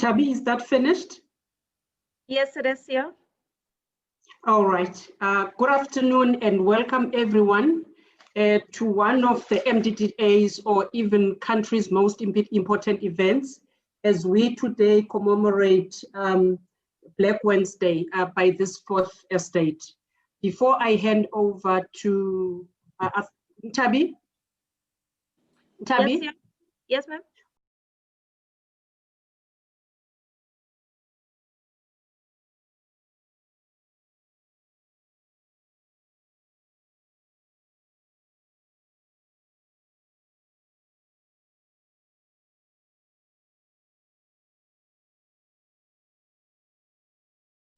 Tabi, is that finished? Yes, it is, yeah. All right. Good afternoon and welcome everyone to one of the MDDA's or even country's most important events as we today commemorate Black Wednesday by this fourth estate. Before I hand over to Tabi. Tabi? Yes, yeah. Yes, ma'am.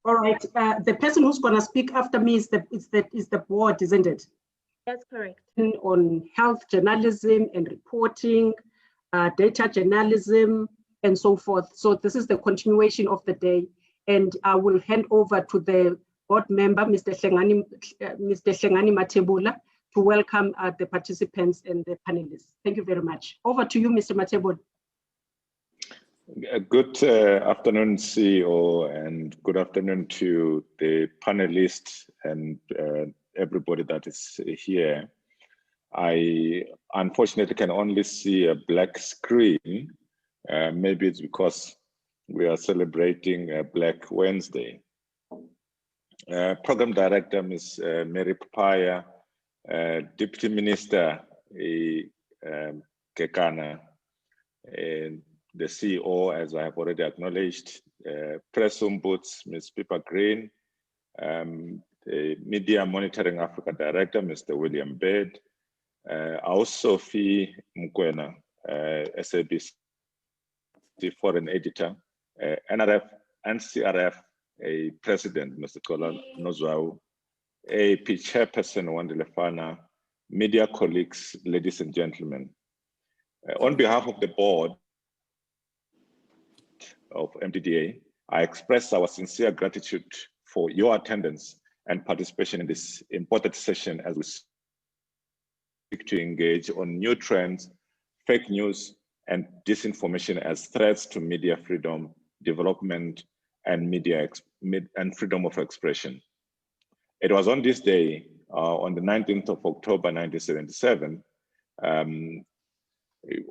All right. The person who's going to speak after me is the board, isn't it? That's correct. On health journalism and reporting, data journalism, and so forth. So this is the continuation of the day, and I will hand over to the board member, Mr. Hlengani Matebula, to welcome the participants and the panelists. Thank you very much. Over to you, Mr. Matebula. Good afternoon, CEO, and good afternoon to the panelists and everybody that is here. I unfortunately can only see a black screen. Maybe it's because we are celebrating Black Wednesday. Program Director, Ms. Mary Papaya, Deputy Minister Kekana, and the CEO, as I have already acknowledged, Press Ombuds, Ms. Pippa Green, the Media Monitoring Africa Director, Mr. William Baird, our Sophie Mkwena, SABC Foreign Editor, NRF and CRF, a President, Mr. Kola Nozwau, AP Chairperson, Wandile Fana, media colleagues, ladies and gentlemen. On behalf of the board of MDDA, I express our sincere gratitude for your attendance and participation in this important session as we seek to engage on new trends, fake news, and disinformation as threats to media freedom, development, and freedom of expression. It was on this day, on the 19th of October, 1977,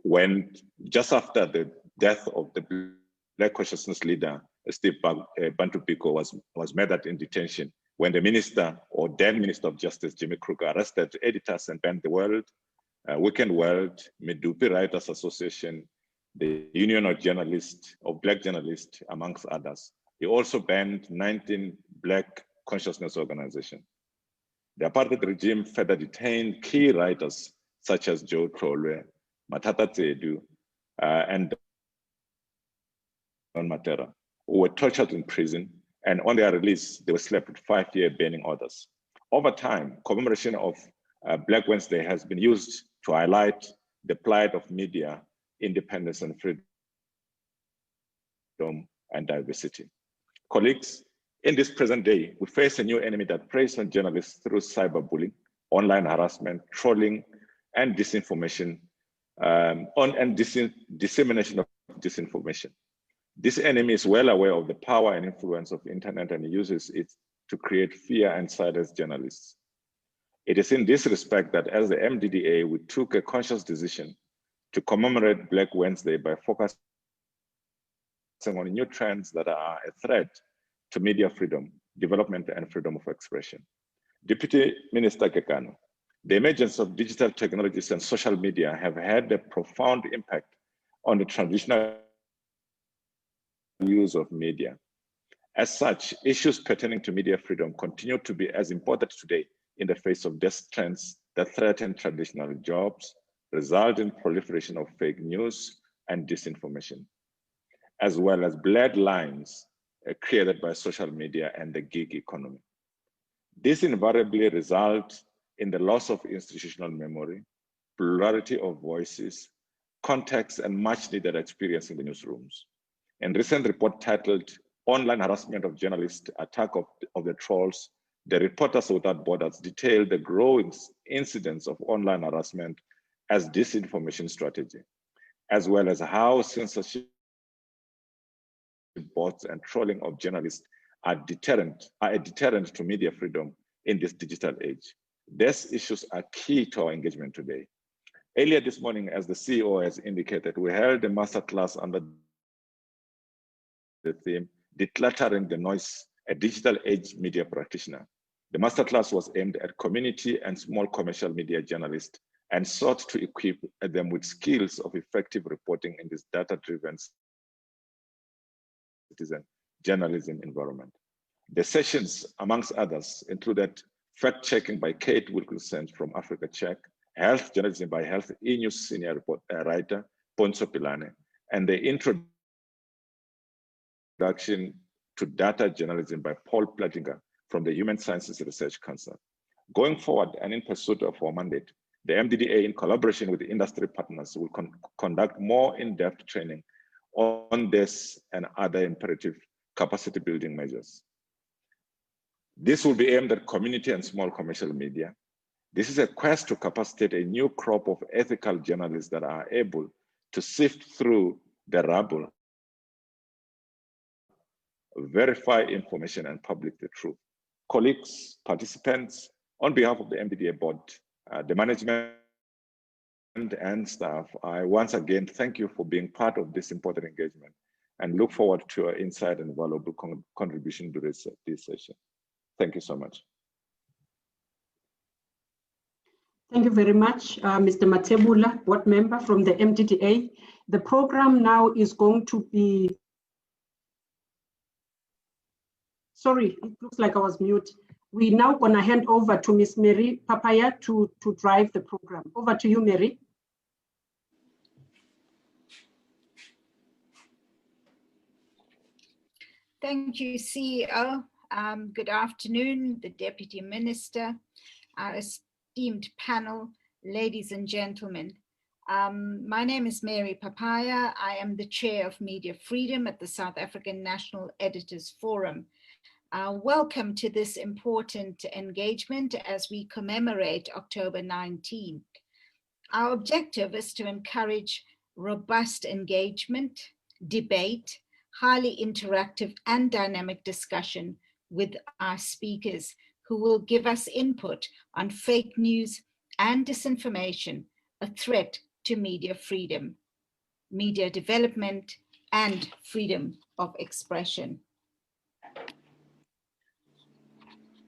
when just after the death of the Black consciousness leader, Steve Bantu Biko was murdered in detention, when the minister or then Minister of Justice, Jimmy Kruger, arrested editors and banned the World, Weekend World, Medupi Writers Association, the Union of Journalists, of Black Journalists, amongst others. He also banned 19 Black consciousness organizations. The apartheid regime further detained key writers such as Joe Trolwe, Matata Tsedu, and Matera, who were tortured in prison, and on their release, they were slapped with 5-year banning orders. Over time, commemoration of Black Wednesday has been used to highlight the plight of media, independence and freedom and diversity. Colleagues, in this present day, we face a new enemy that preys on journalists through cyberbullying, online harassment, trolling, and disinformation, dissemination of disinformation. This enemy is well aware of the power and influence of the internet and uses it to create fear and silence journalists. It is in this respect that as the MDDA, we took a conscious decision to commemorate Black Wednesday by focusing on new trends that are a threat to media freedom, development, and freedom of expression. Deputy Minister Kekana, the emergence of digital technologies and social media have had a profound impact on the traditional use of media. As such, issues pertaining to media freedom continue to be as important today in the face of these trends that threaten traditional jobs, result in proliferation of fake news and disinformation, as well as blurred lines created by social media and the gig economy. This invariably results in the loss of institutional memory, plurality of voices, context, and much needed experience in the newsrooms. A recent report titled Online Harassment of Journalists, Attack of the Trolls, the Reporters Without Borders detailed the growing incidence of online harassment as disinformation strategy, as well as how censorship bots and trolling of journalists are a deterrent to media freedom in this digital age. These issues are key to our engagement today. Earlier this morning, as the CEO has indicated, we held a masterclass under the theme, Decluttering the Noise, a Digital Age Media Practitioner. The masterclass was aimed at community and small commercial media journalists and sought to equip them with skills of effective reporting in this data-driven citizen journalism environment. The sessions, amongst others, included fact-checking by Kate Wilkinson from Africa Check, health journalism by Health E-News senior writer Ponzo Pilane, and the introduction to data journalism by Paul Plattinger from the Human Sciences Research Council. Going forward and in pursuit of our mandate, the MDDA, in collaboration with the industry partners, will conduct more in-depth training on this and other imperative capacity building measures. This will be aimed at community and small commercial media. This is a quest to capacitate a new crop of ethical journalists that are able to sift through the rubble, verify information, and publish the truth. Colleagues, participants, on behalf of the MDDA board, the management and staff, I once again thank you for being part of this important engagement and look forward to your insight and valuable contribution to this session. Thank you so much. Thank you very much, Mr. Matebula, board member from the MDDA. The program now is going to be, sorry, it looks like I was mute. We're now going to hand over to Ms. Mary Papaya to drive the program. Over to you, Mary. Thank you, CEO. Good afternoon, the Deputy Minister, our esteemed panel, ladies and gentlemen. My name is Mary Papaya. I am the Chair of Media Freedom at the South African National Editors Forum. Welcome to this important engagement as we commemorate October 19. Our objective is to encourage robust engagement, debate, highly interactive and dynamic discussion with our speakers who will give us input on fake news and disinformation, a threat to media freedom, media development, and freedom of expression.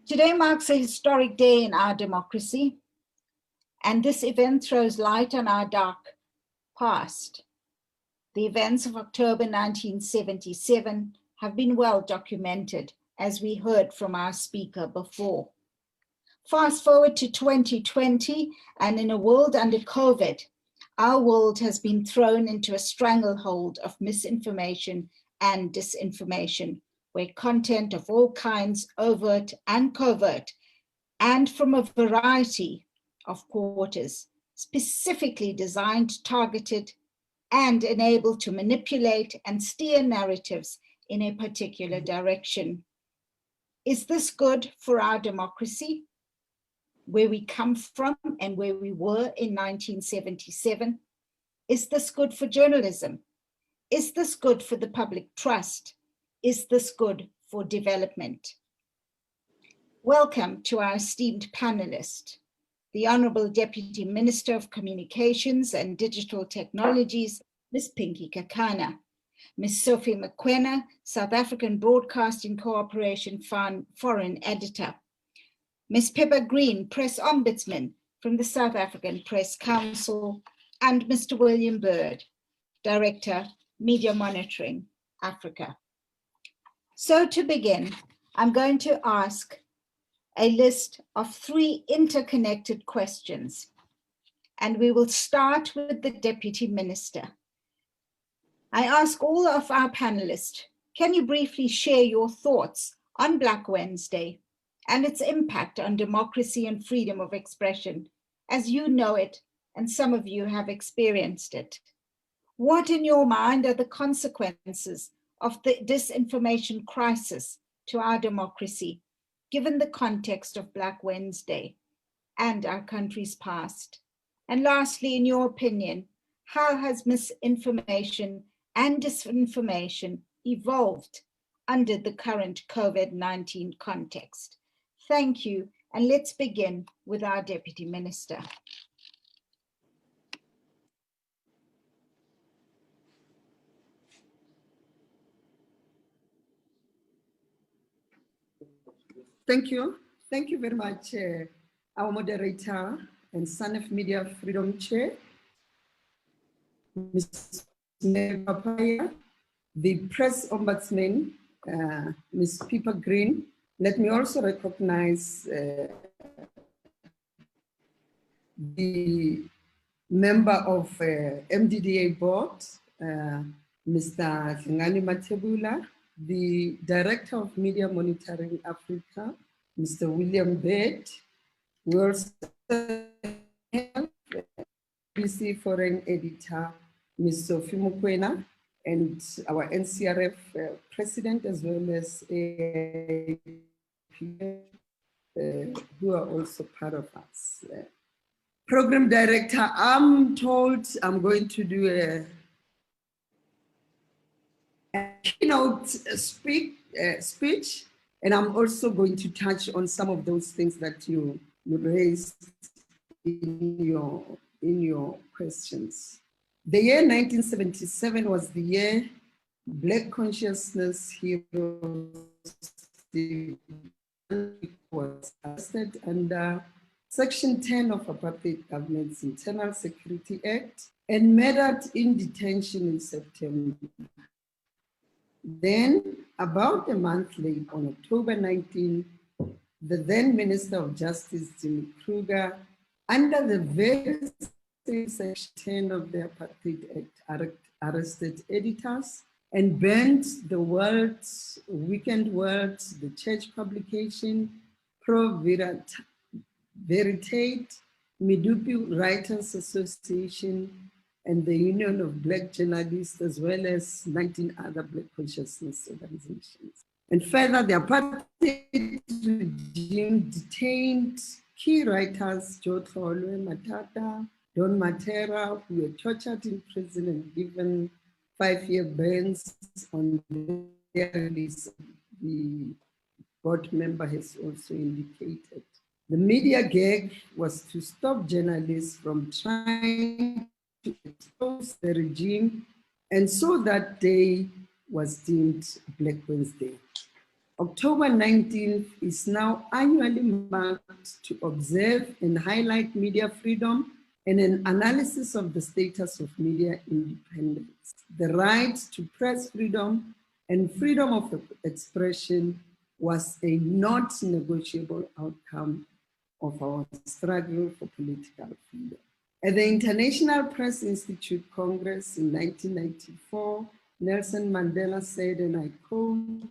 Today marks a historic day in our democracy, and this event throws light on our dark past. The events of October 1977 have been well documented, as we heard from our speaker before. Fast forward to 2020, and in a world under COVID, our world has been thrown into a stranglehold of misinformation and disinformation, where content of all kinds, overt and covert, and from a variety of quarters, specifically designed, targeted, and enabled to manipulate and steer narratives in a particular direction. Is this good for our democracy, where we come from and where we were in 1977? Is this good for journalism? Is this good for the public trust? Is this good for development? Welcome to our esteemed panelist, the Honorable Deputy Minister of Communications and Digital Technologies, Ms. Pinky Kakana, Ms. Sophie Mokoena, South African Broadcasting Corporation Foreign Editor, Ms. Pippa Green, Press Ombudsman from the South African Press Council, and Mr. William Bird, Director, Media Monitoring, Africa. So to begin, I'm going to ask a list of 3 interconnected questions, and we will start with the Deputy Minister. I ask all of our panelists, can you briefly share your thoughts on Black Wednesday and its impact on democracy and freedom of expression, as you know it, and some of you have experienced it? What in your mind are the consequences of the disinformation crisis to our democracy, given the context of Black Wednesday and our country's past? And lastly, in your opinion, how has misinformation and disinformation evolved under the current COVID-19 context? Thank you, and let's begin with our Deputy Minister. Thank you. Thank you very much, our moderator and Son of Media Freedom Chair, Ms. Papaya, the Press Ombudsman, Ms. Pippa Green. Let me also recognize the member of MDDA board, Mr. Ngani Matebula, the Director of Media Monitoring Africa, Mr. William Bed. We also have SABC Foreign Editor, Ms. Sophie Mukwena, and our NCRF President, as well as who are also part of us. Program Director, I'm told I'm going to do a keynote speech, and I'm also going to touch on some of those things that you raised in your questions. The year 1977 was the year Black consciousness heroes was arrested under Section 10 of Apartheid Government's Internal Security Act and murdered in detention in September. Then, about a month later, on October 19, the then Minister of Justice, Jimmy Kruger, under the very same Section 10 of the Apartheid Act, arrested editors and banned the Weekend World, the church publication, Pro Veritate, Midupi Writers Association, and the Union of Black Journalists, as well as 19 other Black consciousness organizations. And further, the apartheid regime detained key writers, Joe Tolwe, Matata, Don Matera, who were tortured in prison and given 5-year bans on their release. The board member has also indicated. The media gag was to stop journalists from trying to expose the regime, and so that day was deemed Black Wednesday. October 19th is now annually marked to observe and highlight media freedom and an analysis of the status of media independence. The right to press freedom and freedom of expression was a not negotiable outcome of our struggle for political freedom. At the International Press Institute Congress in 1994, Nelson Mandela said, and I quote,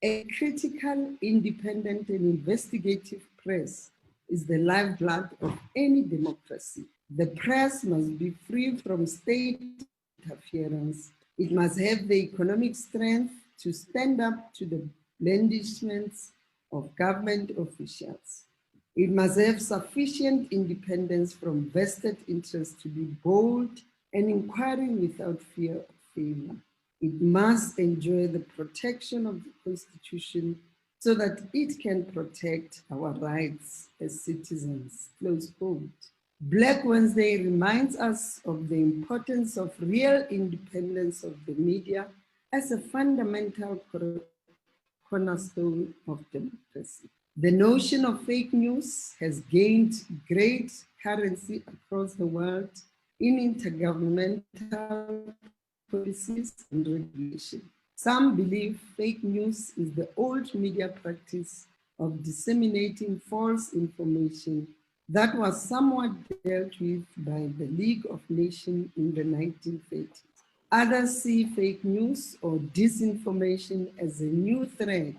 "A critical, independent, and investigative press is the lifeblood of any democracy. The press must be free from state interference. It must have the economic strength to stand up to the blandishments of government officials. It must have sufficient independence from vested interests to be bold and inquiring without fear of failure. It must enjoy the protection of the Constitution so that it can protect our rights as citizens," close quote. Black Wednesday reminds us of the importance of real independence of the media as a fundamental cornerstone of democracy. The notion of fake news has gained great currency across the world in intergovernmental policies and regulation. Some believe fake news is the old media practice of disseminating false information that was somewhat dealt with by the League of Nations in the 1930s. Others see fake news or disinformation as a new threat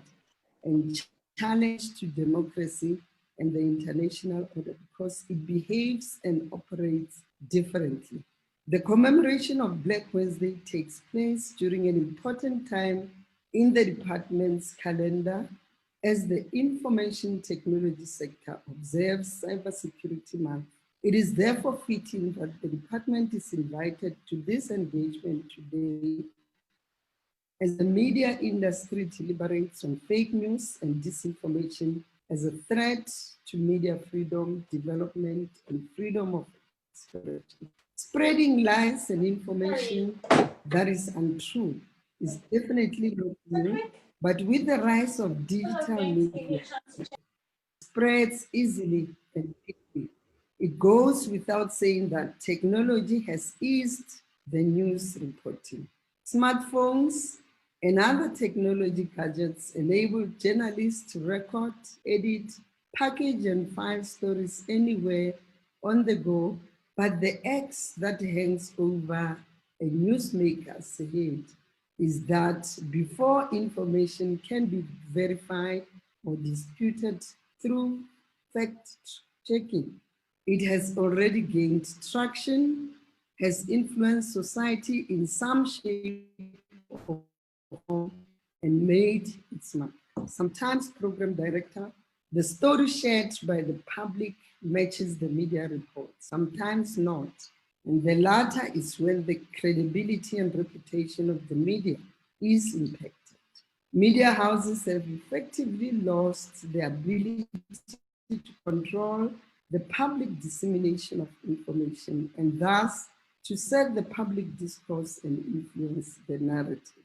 and challenge to democracy and the international order because it behaves and operates differently. The commemoration of Black Wednesday takes place during an important time in the department's calendar as the information technology sector observes Cybersecurity Month. It is therefore fitting that the department is invited to this engagement today as the media industry deliberates on fake news and disinformation as a threat to media freedom, development, and freedom of expression. Spreading lies and information that is untrue is definitely not new, but with the rise of digital media, it spreads easily and quickly. It goes without saying that technology has eased the news reporting. Smartphones and other technology gadgets enable journalists to record, edit, package, and file stories anywhere on the go, but the X that hangs over a newsmaker's head is that before information can be verified or disputed through fact-checking, it has already gained traction, has influenced society in some shape or form, and made its mark. Sometimes program director, the story shared by the public matches the media report, sometimes not. And the latter is when the credibility and reputation of the media is impacted. Media houses have effectively lost the ability to control the public dissemination of information and thus to set the public discourse and influence the narrative.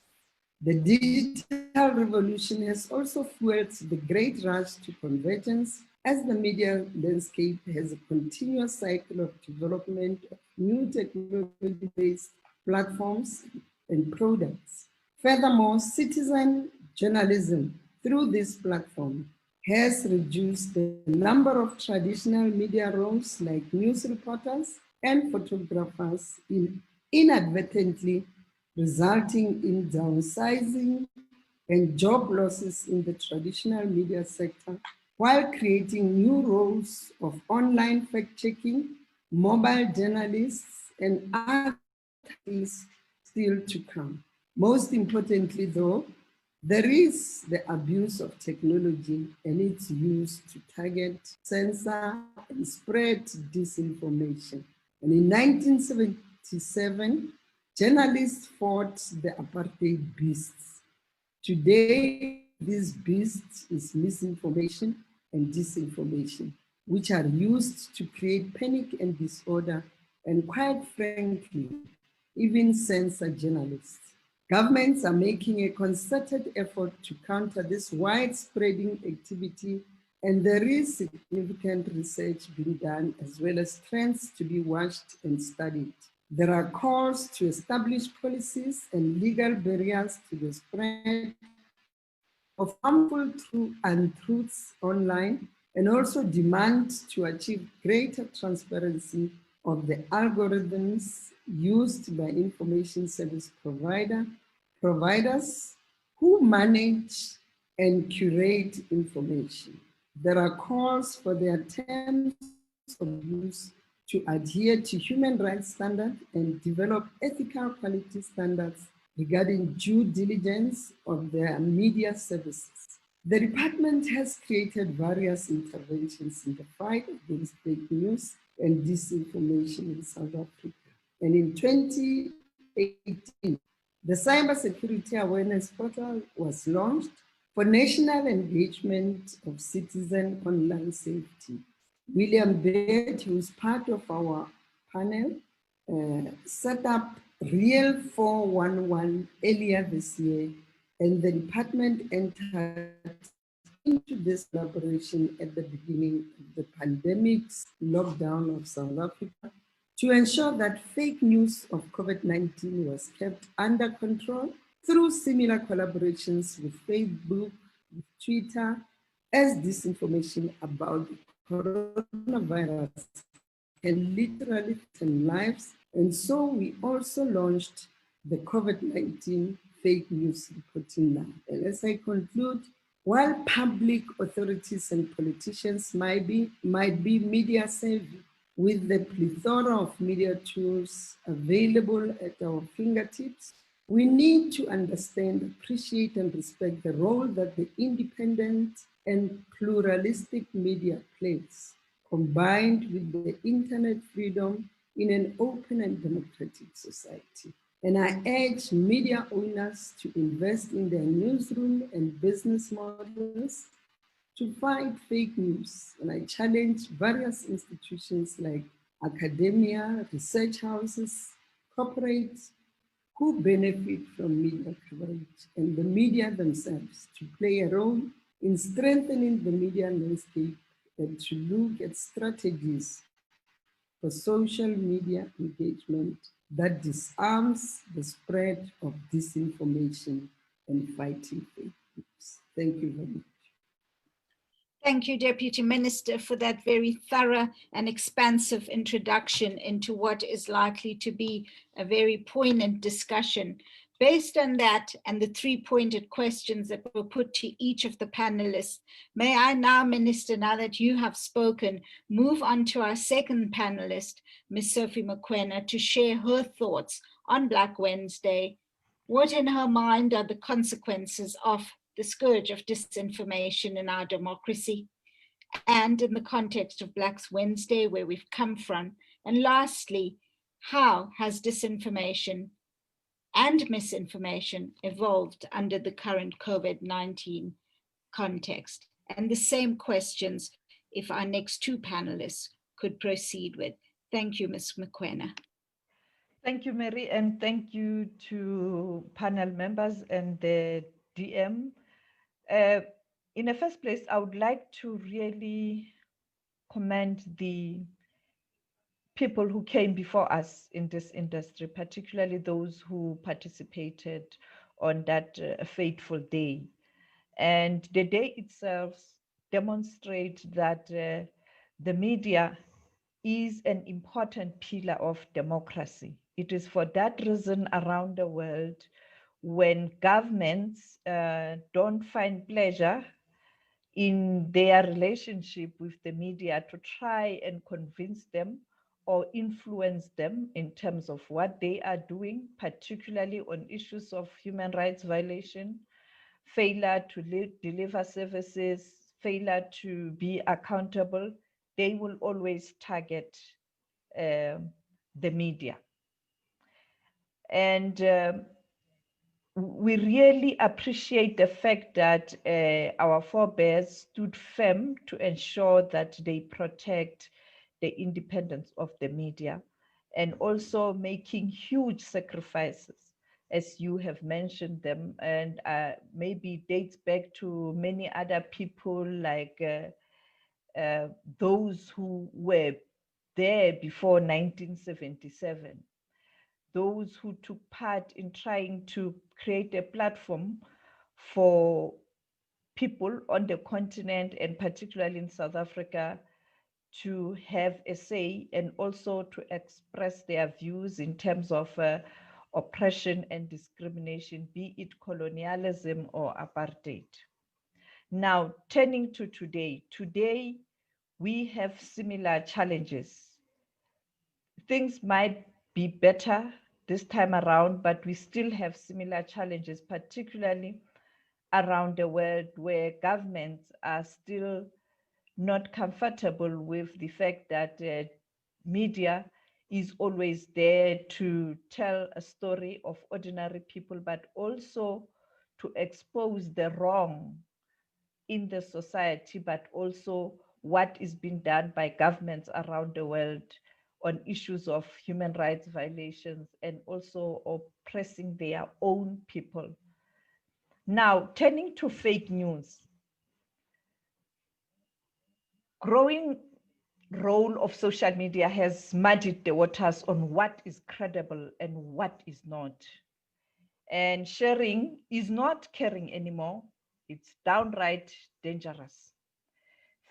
The digital revolution has also fueled the great rush to convergence as the media landscape has a continuous cycle of development of new technology-based platforms and products. Furthermore, citizen journalism through this platform has reduced the number of traditional media roles like news reporters and photographers, inadvertently resulting in downsizing and job losses in the traditional media sector, while creating new roles of online fact-checking, mobile journalists, and other things still to come. Most importantly, though, there is the abuse of technology and its use to target, censor, and spread disinformation. And in 1977, journalists fought the apartheid beasts. Today, this beast is misinformation and disinformation, which are used to create panic and disorder, and quite frankly, even censor journalists. Governments are making a concerted effort to counter this widespreading activity, and there is significant research being done as well as trends to be watched and studied. There are calls to establish policies and legal barriers to the spread of harmful untruths online, and also demand to achieve greater transparency of the algorithms used by information service providers who manage and curate information. There are calls for the attempts of use to adhere to human rights standards and develop ethical quality standards regarding due diligence of their media services. The department has created various interventions in the fight against fake news and disinformation in South Africa. And in 2018, the Cybersecurity Awareness Portal was launched for national engagement of citizen online safety. William Baird, who is part of our panel, set up Real 411 earlier this year, and the department entered into this collaboration at the beginning of the pandemic's lockdown of South Africa to ensure that fake news of COVID-19 was kept under control through similar collaborations with Facebook, with Twitter, as disinformation about the coronavirus can literally threaten lives. And so we also launched the COVID-19 fake news reporting lab. And as I conclude, while public authorities and politicians might be media savvy, with the plethora of media tools available at our fingertips, we need to understand, appreciate, and respect the role that the independent and pluralistic media plays, combined with the internet freedom in an open and democratic society. And I urge media owners to invest in their newsroom and business models to fight fake news. And I challenge various institutions like academia, research houses, corporates who benefit from media coverage and the media themselves to play a role in strengthening the media landscape and to look at strategies for social media engagement that disarms the spread of disinformation and fighting fake news. Thank you very much. Thank you, Deputy Minister, for that very thorough and expansive introduction into what is likely to be a very poignant discussion. Based on that and the three pointed questions that were put to each of the panelists, may I now, Minister, now that you have spoken, move on to our second panelist, Ms. Sophie Mokoena, to share her thoughts on Black Wednesday. What in her mind are the consequences of the scourge of disinformation in our democracy, and in the context of Black Wednesday, where we've come from? And lastly, how has disinformation and misinformation evolved under the current COVID-19 context? And the same questions, if our next two panelists could proceed with. Thank you, Ms. Mokoena. Thank you, Mary, and thank you to panel members and the DM. In the first place, I would like to really commend the people who came before us in this industry, particularly those who participated on that fateful day. And the day itself demonstrates that the media is an important pillar of democracy. It is for that reason around the world, when governments don't find pleasure in their relationship with the media, to try and convince them or influence them in terms of what they are doing, particularly on issues of human rights violation, failure to deliver services, failure to be accountable, they will always target the media. And we really appreciate the fact that our forebears stood firm to ensure that they protect the independence of the media, and also making huge sacrifices, as you have mentioned them, and maybe dates back to many other people, like those who were there before 1977. Those who took part in trying to create a platform for people on the continent, and particularly in South Africa, to have a say and also to express their views in terms of oppression and discrimination, be it colonialism or apartheid. Now, turning to today, we have similar challenges. Things might be better this time around, but we still have similar challenges, particularly around the world, where governments are still not comfortable with the fact that media is always there to tell a story of ordinary people, but also to expose the wrong in the society, but also what is being done by governments around the world on issues of human rights violations, and also oppressing their own people. Now, turning to fake news, growing role of social media has muddied the waters on what is credible and what is not. And sharing is not caring anymore. It's downright dangerous.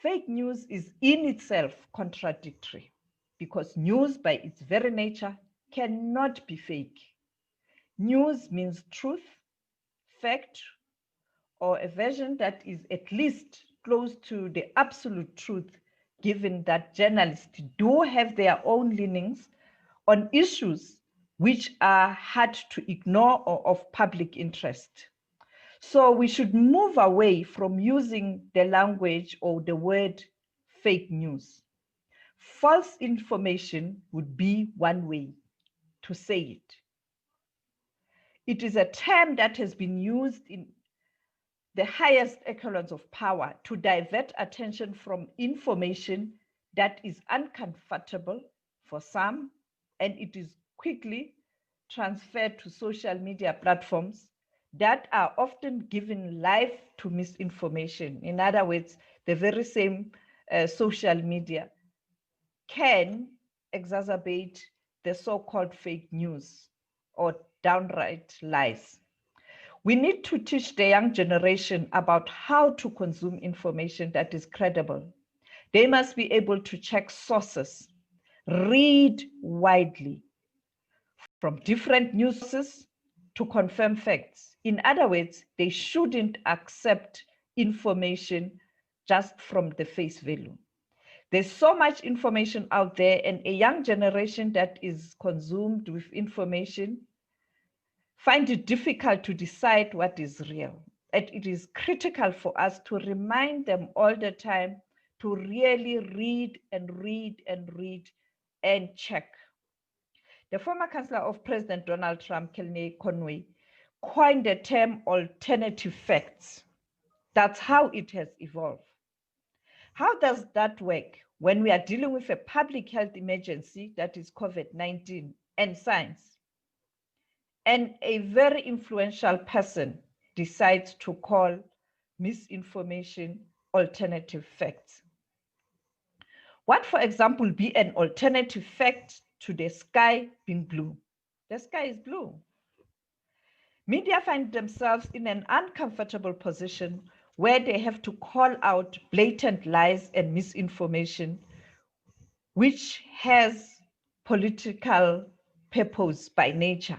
Fake news is in itself contradictory, because news by its very nature cannot be fake. News means truth, fact, or a version that is at least close to the absolute truth, given that journalists do have their own leanings on issues which are hard to ignore or of public interest. So we should move away from using the language or the word fake news. False information would be one way to say it. It is a term that has been used in the highest echelons of power to divert attention from information that is uncomfortable for some, and it is quickly transferred to social media platforms that are often given life to misinformation. In other words, the very same social media can exacerbate the so-called fake news or downright lies. We need to teach the young generation about how to consume information that is credible. They must be able to check sources, read widely from different news sources to confirm facts. In other words, they shouldn't accept information just from the face value. There's so much information out there, and a young generation that is consumed with information find it difficult to decide what is real. And it is critical for us to remind them all the time to really read and read and read and check. The former Chancellor of President Donald Trump, Kellyanne Conway, coined the term alternative facts. That's how it has evolved. How does that work when we are dealing with a public health emergency that is COVID-19 and science? And a very influential person decides to call misinformation alternative facts. What, for example, would be an alternative fact to the sky being blue? The sky is blue. Media find themselves in an uncomfortable position where they have to call out blatant lies and misinformation, which has political purpose by nature.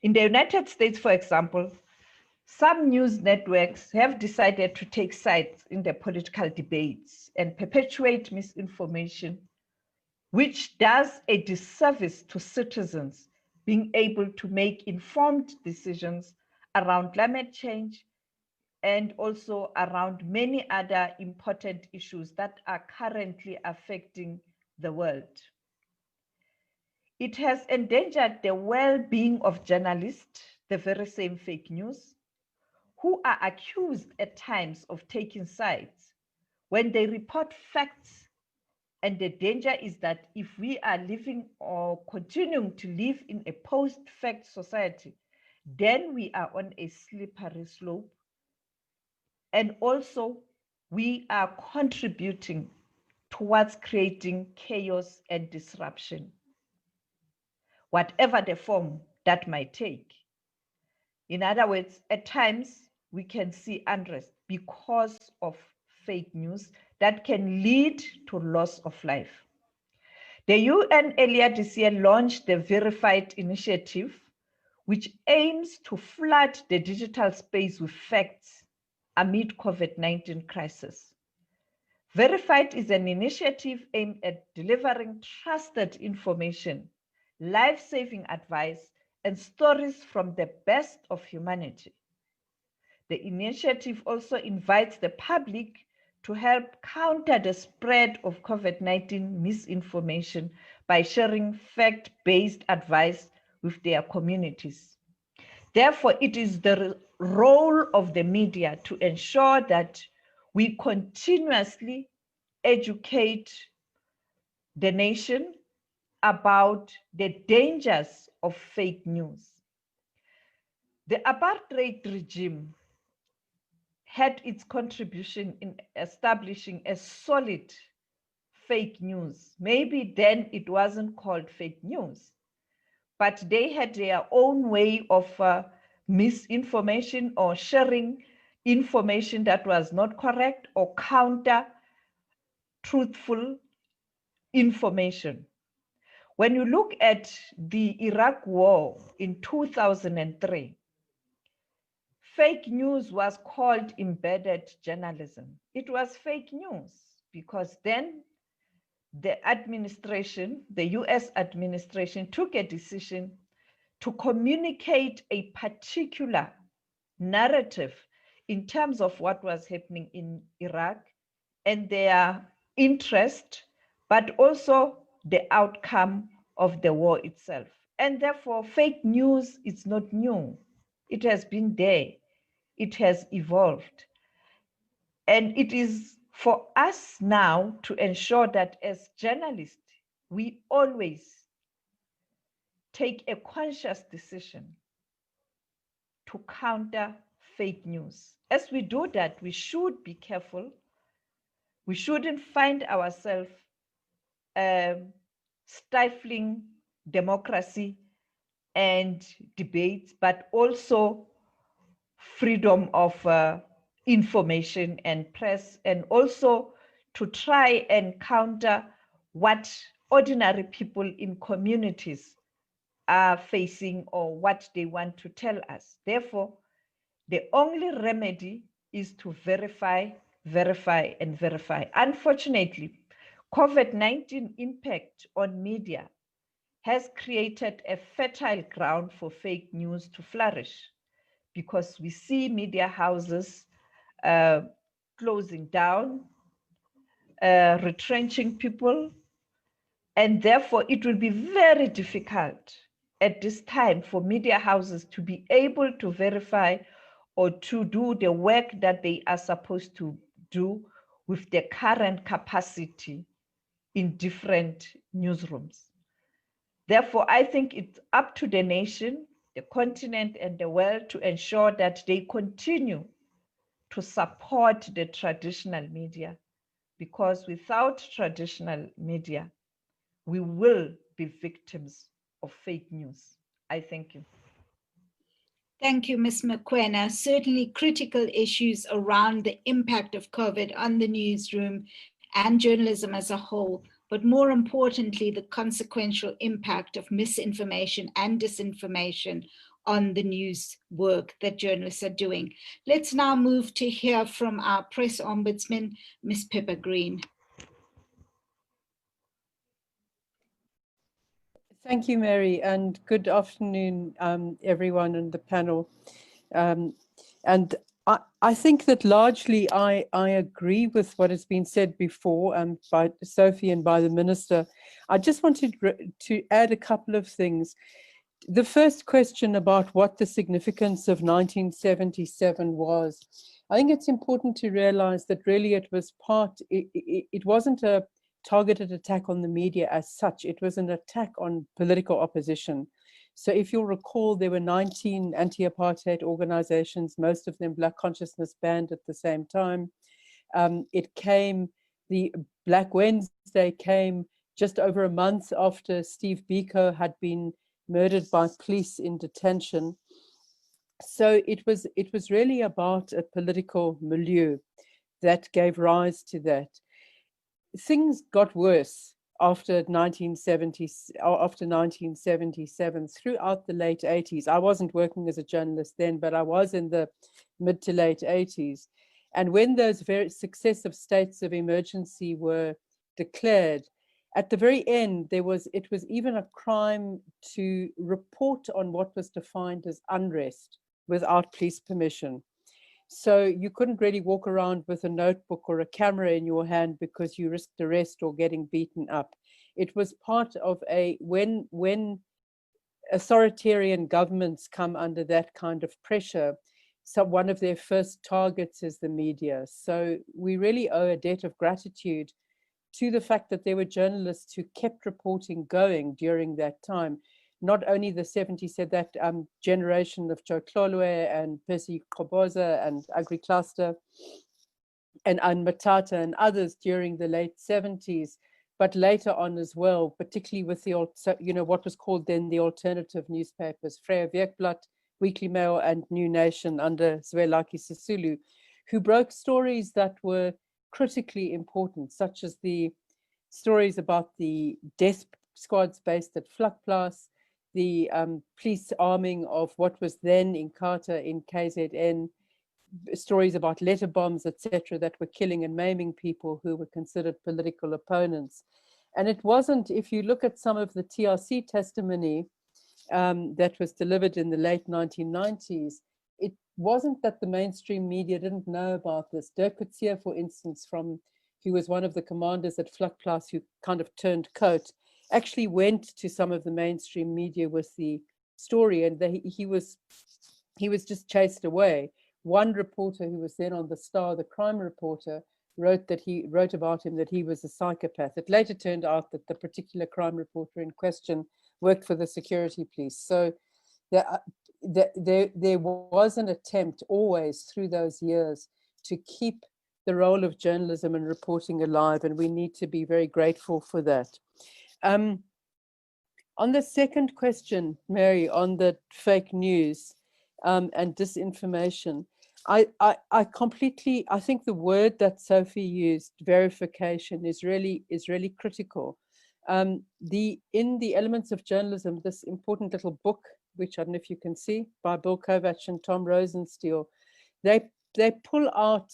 In the United States, for example, some news networks have decided to take sides in the political debates and perpetuate misinformation, which does a disservice to citizens being able to make informed decisions around climate change and also around many other important issues that are currently affecting the world. It has endangered the well-being of journalists, the very same fake news, who are accused at times of taking sides when they report facts. And the danger is that if we are living or continuing to live in a post-fact society, then we are on a slippery slope. And also, we are contributing towards creating chaos and disruption, whatever the form that might take. In other words, at times we can see unrest because of fake news that can lead to loss of life. The UN earlier this year launched the Verified initiative, which aims to flood the digital space with facts amid COVID-19 crisis. Verified is an initiative aimed at delivering trusted information, life-saving advice, and stories from the best of humanity. The initiative also invites the public to help counter the spread of COVID-19 misinformation by sharing fact-based advice with their communities. Therefore, it is the role of the media to ensure that we continuously educate the nation about the dangers of fake news. The apartheid regime had its contribution in establishing a solid fake news. Maybe then it wasn't called fake news, but they had their own way of misinformation or sharing information that was not correct or counter truthful information. When you look at the Iraq war in 2003, fake news was called embedded journalism. It was fake news because then the administration, the US administration, took a decision to communicate a particular narrative in terms of what was happening in Iraq and their interest, but also the outcome of the war itself. And therefore, fake news is not new. It has been there. It has evolved. And it is for us now to ensure that as journalists, we always take a conscious decision to counter fake news. As we do that, we should be careful. We shouldn't find ourselves stifling democracy and debates, but also freedom of information and press, and also to try and counter what ordinary people in communities are facing or what they want to tell us. Therefore, the only remedy is to verify, verify, and verify. Unfortunately, COVID-19 impact on media has created a fertile ground for fake news to flourish, because we see media houses closing down, retrenching people, and therefore it will be very difficult at this time for media houses to be able to verify or to do the work that they are supposed to do with the current capacity in different newsrooms. Therefore, I think it's up to the nation, the continent, and the world to ensure that they continue to support the traditional media, because without traditional media, we will be victims of fake news. I thank you. Thank you, Ms. Mokoena. Certainly critical issues around the impact of COVID on the newsroom and journalism as a whole, but more importantly, the consequential impact of misinformation and disinformation on the news work that journalists are doing. Let's now move to hear from our press ombudsman, Ms. Pippa Green. Thank you, Mary, and good afternoon, everyone on the panel. And I think that largely I agree with what has been said before by Sophie and by the Minister. I just wanted to add a couple of things. The first question about what the significance of 1977 was, I think it's important to realize that really it was it wasn't a targeted attack on the media as such. It was an attack on political opposition. So if you'll recall, there were 19 anti-apartheid organizations, most of them Black consciousness banned at the same time. The Black Wednesday came just over a month after Steve Biko had been murdered by police in detention. So it was really about a political milieu that gave rise to that. Things got worse after 1977 throughout the late 80s. I wasn't working as a journalist then, but I was in the mid to late 80s. And when those very successive states of emergency were declared, at the very end, it was even a crime to report on what was defined as unrest without police permission. So you couldn't really walk around with a notebook or a camera in your hand because you risked arrest or getting beaten up. It was part of when authoritarian governments come under that kind of pressure, so one of their first targets is the media. So we really owe a debt of gratitude to the fact that there were journalists who kept reporting going during that time. Not only the 70s, said that generation of Joe Tlolwe and Percy Koboza and Agri Cluster and Matata and others during the late 70s, but later on as well, particularly with the what was called then the alternative newspapers, Freya Weekblad, Weekly Mail, and New Nation under Zwelaki Sisulu, who broke stories that were critically important, such as the stories about the death squads based at Vlakplaas, the police arming of what was then Inkatha in KZN, stories about letter bombs, etc., that were killing and maiming people who were considered political opponents. And it wasn't, if you look at some of the TRC testimony that was delivered in the late 1990s, it wasn't that the mainstream media didn't know about this. Dirk Coetzee, for instance, who was one of the commanders at Vlakplaas who kind of turned coat, actually went to some of the mainstream media with the story, and he was just chased away. One reporter who was then on the Star, the crime reporter, wrote about him that he was a psychopath. It later turned out that the particular crime reporter in question worked for the security police. So there was an attempt always through those years to keep the role of journalism and reporting alive, and we need to be very grateful for that. On the second question, Mary, on the fake news and disinformation, I think the word that Sophie used, verification, is really critical. In the Elements of Journalism, this important little book, which I don't know if you can see, by Bill Kovach and Tom Rosensteel, they pull out,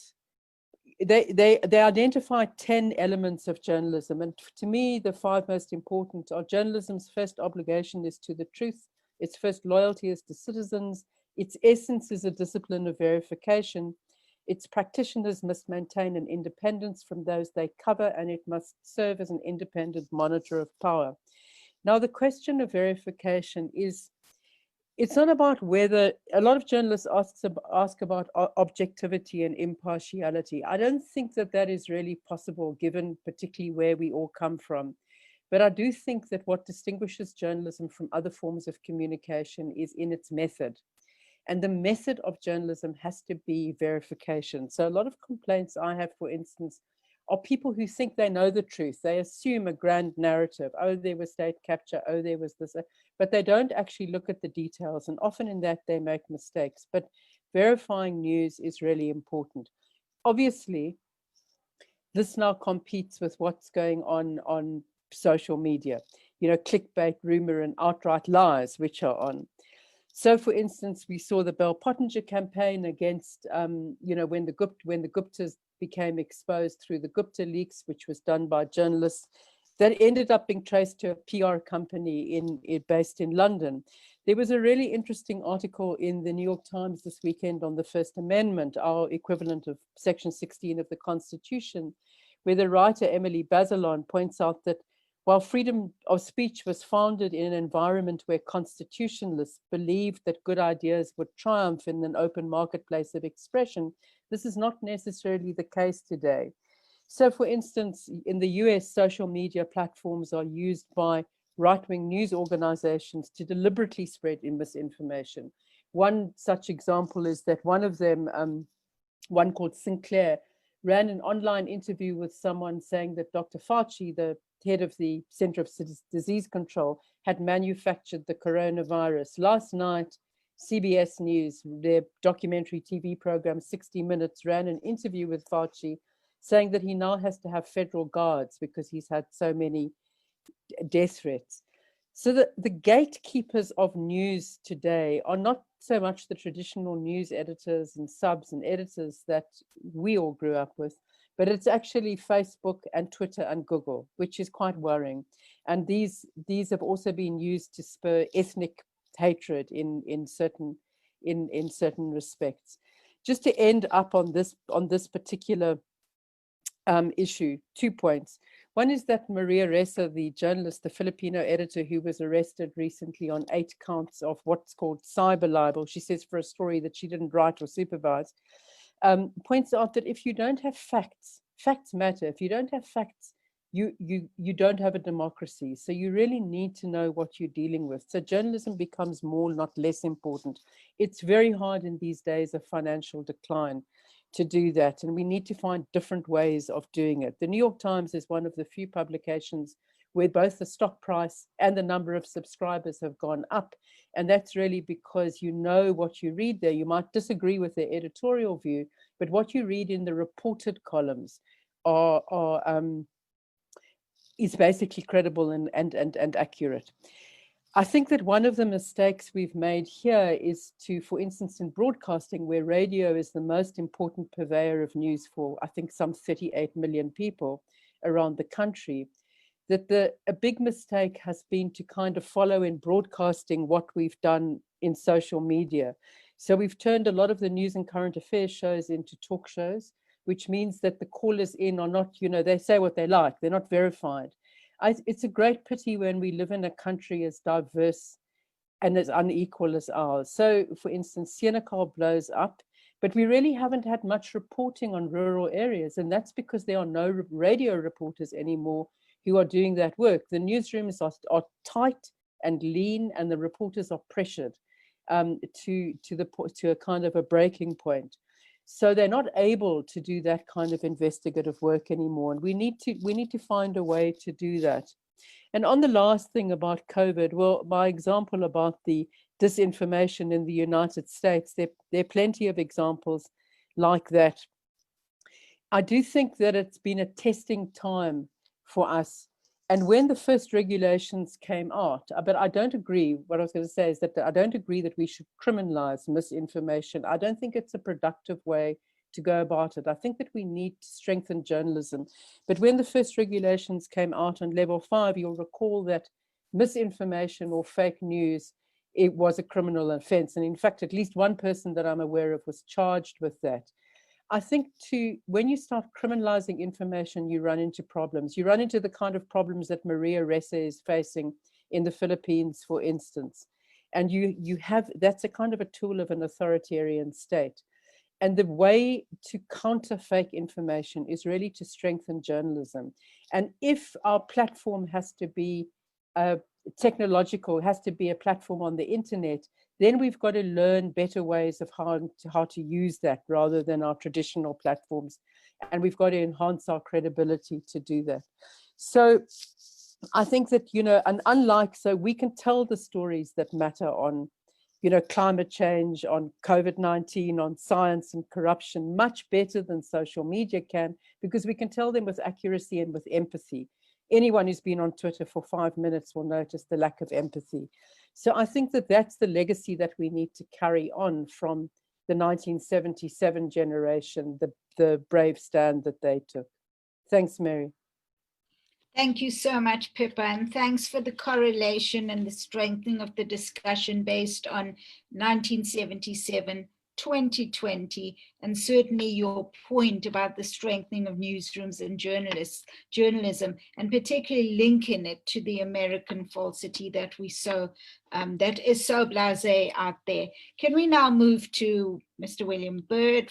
they identify 10 elements of journalism, and to me the 5 most important are: journalism's first obligation is to the truth, its first loyalty is to citizens, its essence is a discipline of verification, its practitioners must maintain an independence from those they cover, and it must serve as an independent monitor of power. Now, the question of verification is, it's not about whether, a lot of journalists ask about objectivity and impartiality. I don't think that is really possible, given particularly where we all come from. But I do think that what distinguishes journalism from other forms of communication is in its method. And the method of journalism has to be verification. So a lot of complaints I have, for instance, are people who think they know the truth. They assume a grand narrative. Oh, there was state capture. Oh, there was this. But they don't actually look at the details. And often in that, they make mistakes. But verifying news is really important. Obviously, this now competes with what's going on social media. You know, clickbait, rumor, and outright lies, which are on. So, for instance, we saw the Bell Pottinger campaign against, you know, when the Guptas became exposed through the Gupta leaks, which was done by journalists, that ended up being traced to a PR company based in London. There was a really interesting article in the New York Times this weekend on the First Amendment, our equivalent of Section 16 of the Constitution, where the writer Emily Bazelon points out that while freedom of speech was founded in an environment where constitutionalists believed that good ideas would triumph in an open marketplace of expression, this is not necessarily the case today. So, for instance, in the US, social media platforms are used by right-wing news organizations to deliberately spread misinformation. One such example is that one of them, one called Sinclair, ran an online interview with someone saying that Dr. Fauci, the head of the Center of Disease Control, had manufactured the coronavirus. Last night, CBS News, their documentary TV program 60 Minutes, ran an interview with Fauci saying that he now has to have federal guards because he's had so many death threats. So the gatekeepers of news today are not so much the traditional news editors and subs and editors that we all grew up with, but it's actually Facebook and Twitter and Google, which is quite worrying. And these have also been used to spur ethnic hatred in certain respects. Just to end up on this particular issue, 2 points. One is that Maria Ressa, the journalist, the Filipino editor who was arrested recently on 8 counts of what's called cyber libel, she says for a story that she didn't write or supervise, points out that if you don't have facts, facts matter. If you don't have facts, you don't have a democracy. So you really need to know what you're dealing with. So journalism becomes more, not less important. It's very hard in these days of financial decline to do that, and we need to find different ways of doing it. The New York Times is one of the few publications where both the stock price and the number of subscribers have gone up, and that's really because you know what you read there. You might disagree with their editorial view, but what you read in the reported columns is basically credible and accurate. I think that one of the mistakes we've made here is to, for instance, in broadcasting, where radio is the most important purveyor of news for, I think, some 38 million people around the country, that a big mistake has been to kind of follow in broadcasting what we've done in social media. So we've turned a lot of the news and current affairs shows into talk shows, which means that the callers in are not, you know, they say what they like, they're not verified. It's a great pity when we live in a country as diverse and as unequal as ours. So, for instance, Senekal blows up, but we really haven't had much reporting on rural areas, and that's because there are no radio reporters anymore who are doing that work. The newsrooms are tight and lean, and the reporters are pressured to a kind of a breaking point. So they're not able to do that kind of investigative work anymore, and we need to find a way to do that. And on the last thing about COVID, well, my example about the disinformation in the United States, there are plenty of examples like that. I do think that it's been a testing time for us. And when the first regulations came out, but I don't agree, what I was going to say is that I don't agree that we should criminalize misinformation. I don't think it's a productive way to go about it. I think that we need to strengthen journalism. But when the first regulations came out on level 5, you'll recall that misinformation or fake news, it was a criminal offense. And in fact, at least one person that I'm aware of was charged with that. I think when you start criminalizing information, you run into problems. You run into the kind of problems that Maria Ressa is facing in the Philippines, for instance. And that's a kind of a tool of an authoritarian state. And the way to counter fake information is really to strengthen journalism. And if our platform has to be technological, has to be a platform on the internet, then we've got to learn better ways of how to use that rather than our traditional platforms. And we've got to enhance our credibility to do that. So I think that, so we can tell the stories that matter on, climate change, on COVID-19, on science and corruption much better than social media can, because we can tell them with accuracy and with empathy. Anyone who's been on Twitter for 5 minutes will notice the lack of empathy. So I think that that's the legacy that we need to carry on from the 1977 generation, the brave stand that they took. Thanks, Mary. Thank you so much, Pippa, and thanks for the correlation and the strengthening of the discussion based on 1977, 2020, and certainly your point about the strengthening of newsrooms and journalism, and particularly linking it to the American falsity that we that is so blasé out there. Can we now move to Mr. William Bird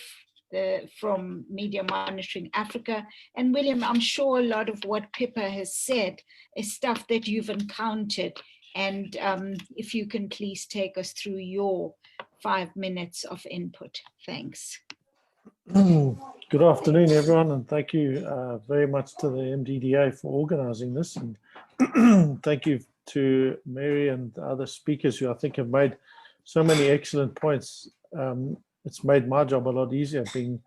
from Media Monitoring Africa? And William, I'm sure a lot of what Pippa has said is stuff that you've encountered. And if you can please take us through your 5 minutes of input. Thanks. Good afternoon, everyone, and thank you very much to the MDDA for organizing this. And thank you to Mary and the other speakers who I think have made so many excellent points. It's made my job a lot easier being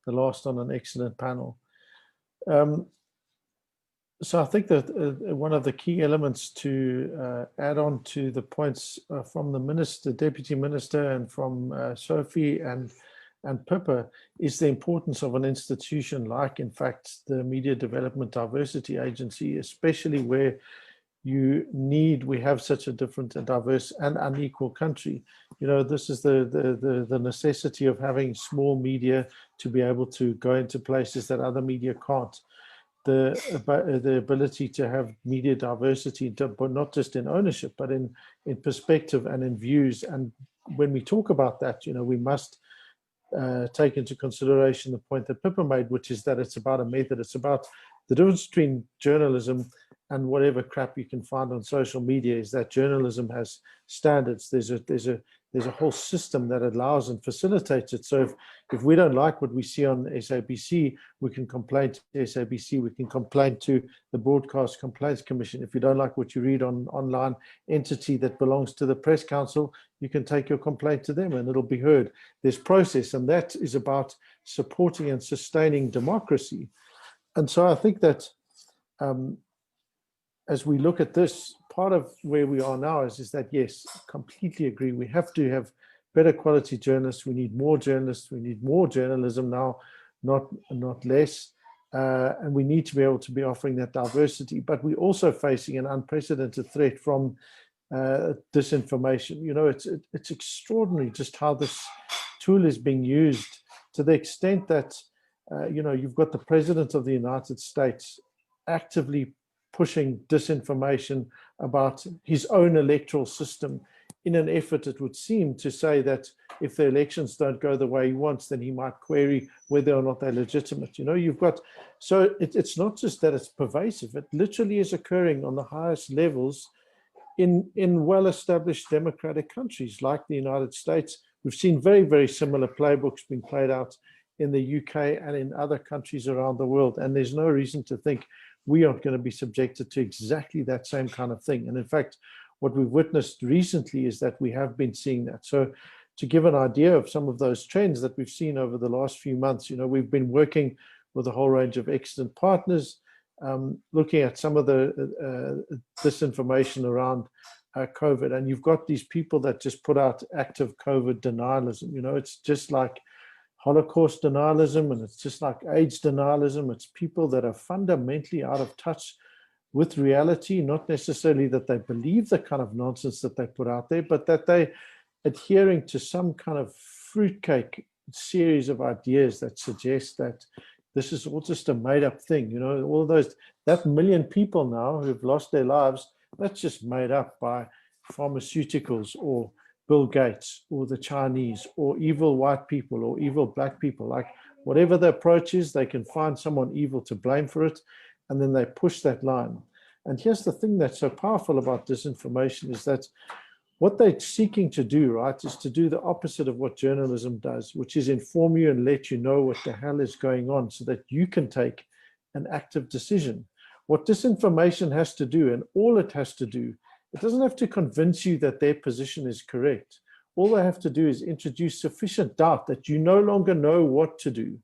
the last on an excellent panel. So I think that one of the key elements to add on to the points from the minister, deputy minister, and from Sophie and Pippa is the importance of an institution like, in fact, the Media Development Diversity Agency, especially where we have such a different and diverse and unequal country. This is the necessity of having small media to be able to go into places that other media can't. The ability to have media diversity, but not just in ownership, but in perspective and in views. And when we talk about that, we must take into consideration the point that Pippa made, which is that it's about a method. It's about the difference between journalism and whatever crap you can find on social media is that journalism has standards. There's a whole system that allows and facilitates it. So if we don't like what we see on SABC, we can complain to SABC, we can complain to the Broadcast Complaints Commission. If you don't like what you read on online entity that belongs to the Press Council, you can take your complaint to them and it'll be heard. There's process, and that is about supporting and sustaining democracy. And so I think that as we look at this, part of where we are now is that, yes, completely agree. We have to have better quality journalists. We need more journalists. We need more journalism now, not less. And we need to be able to be offering that diversity. But we're also facing an unprecedented threat from disinformation. It's extraordinary just how this tool is being used, to the extent that, you've got the President of the United States actively pushing disinformation about his own electoral system in an effort, it would seem, to say that if the elections don't go the way he wants, then he might query whether or not they're legitimate. You know, you've got, so it's not just that it's pervasive, it literally is occurring on the highest levels in well-established democratic countries like the United States. We've seen very, very similar playbooks being played out in the UK and in other countries around the world. And there's no reason to think we aren't going to be subjected to exactly that same kind of thing. And in fact, what we've witnessed recently is that we have been seeing that. So to give an idea of some of those trends that we've seen over the last few months, you know, we've been working with a whole range of excellent partners, looking at some of the disinformation around COVID. And you've got these people that just put out active COVID denialism. You know, it's just like Holocaust denialism, and it's just like AIDS denialism. It's people that are fundamentally out of touch with reality, not necessarily that they believe the kind of nonsense that they put out there, but that they adhering to some kind of fruitcake series of ideas that suggest that this is all just a made-up thing. You know, all those, that million people now who've lost their lives, that's just made up by pharmaceuticals or Bill Gates or the Chinese or evil white people or evil black people. Like, whatever the approach is, they can find someone evil to blame for it, and then they push that line. And here's the thing that's so powerful about disinformation is that what they're seeking to do, right, is to do the opposite of what journalism does, which is inform you and let you know what the hell is going on so that you can take an active decision. What disinformation has to do, and all it has to do, it doesn't have to convince you that their position is correct. All they have to do is introduce sufficient doubt that you no longer know what to do.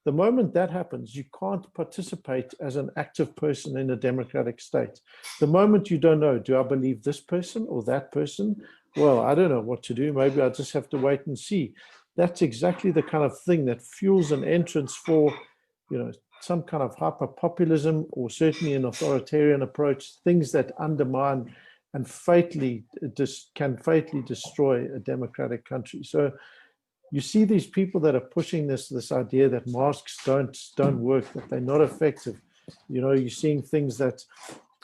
The moment that happens, you can't participate as an active person in a democratic state. The moment you don't know, do I believe this person or that person? Well, I don't know what to do. Maybe I just have to wait and see. That's exactly the kind of thing that fuels an entrance for, you know, some kind of hyper-populism or certainly an authoritarian approach, things that undermine and can fatally destroy a democratic country. So you see these people that are pushing this idea that masks don't work, that they're not effective. You know, you're seeing things that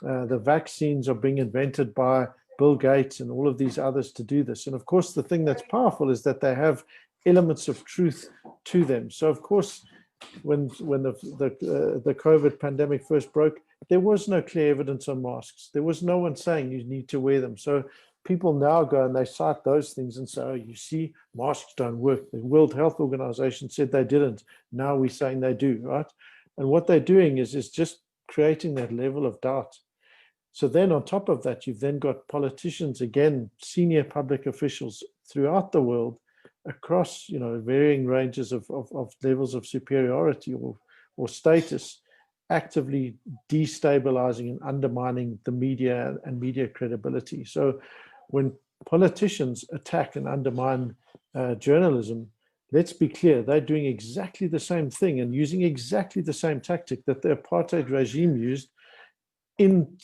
the vaccines are being invented by Bill Gates and all of these others to do this. And of course, the thing that's powerful is that they have elements of truth to them. So of course, when the COVID pandemic first broke, there was no clear evidence on masks. There was no one saying you need to wear them. So people now go and they cite those things and say, oh, you see, masks don't work. The World Health Organization said they didn't. Now we're saying they do, right? And what they're doing is just creating that level of doubt. So then on top of that, you've then got politicians, again, senior public officials throughout the world, across, you know, varying ranges of levels of superiority or status, actively destabilizing and undermining the media and media credibility. So when politicians attack and undermine journalism, let's be clear, they're doing exactly the same thing and using exactly the same tactic that the apartheid regime used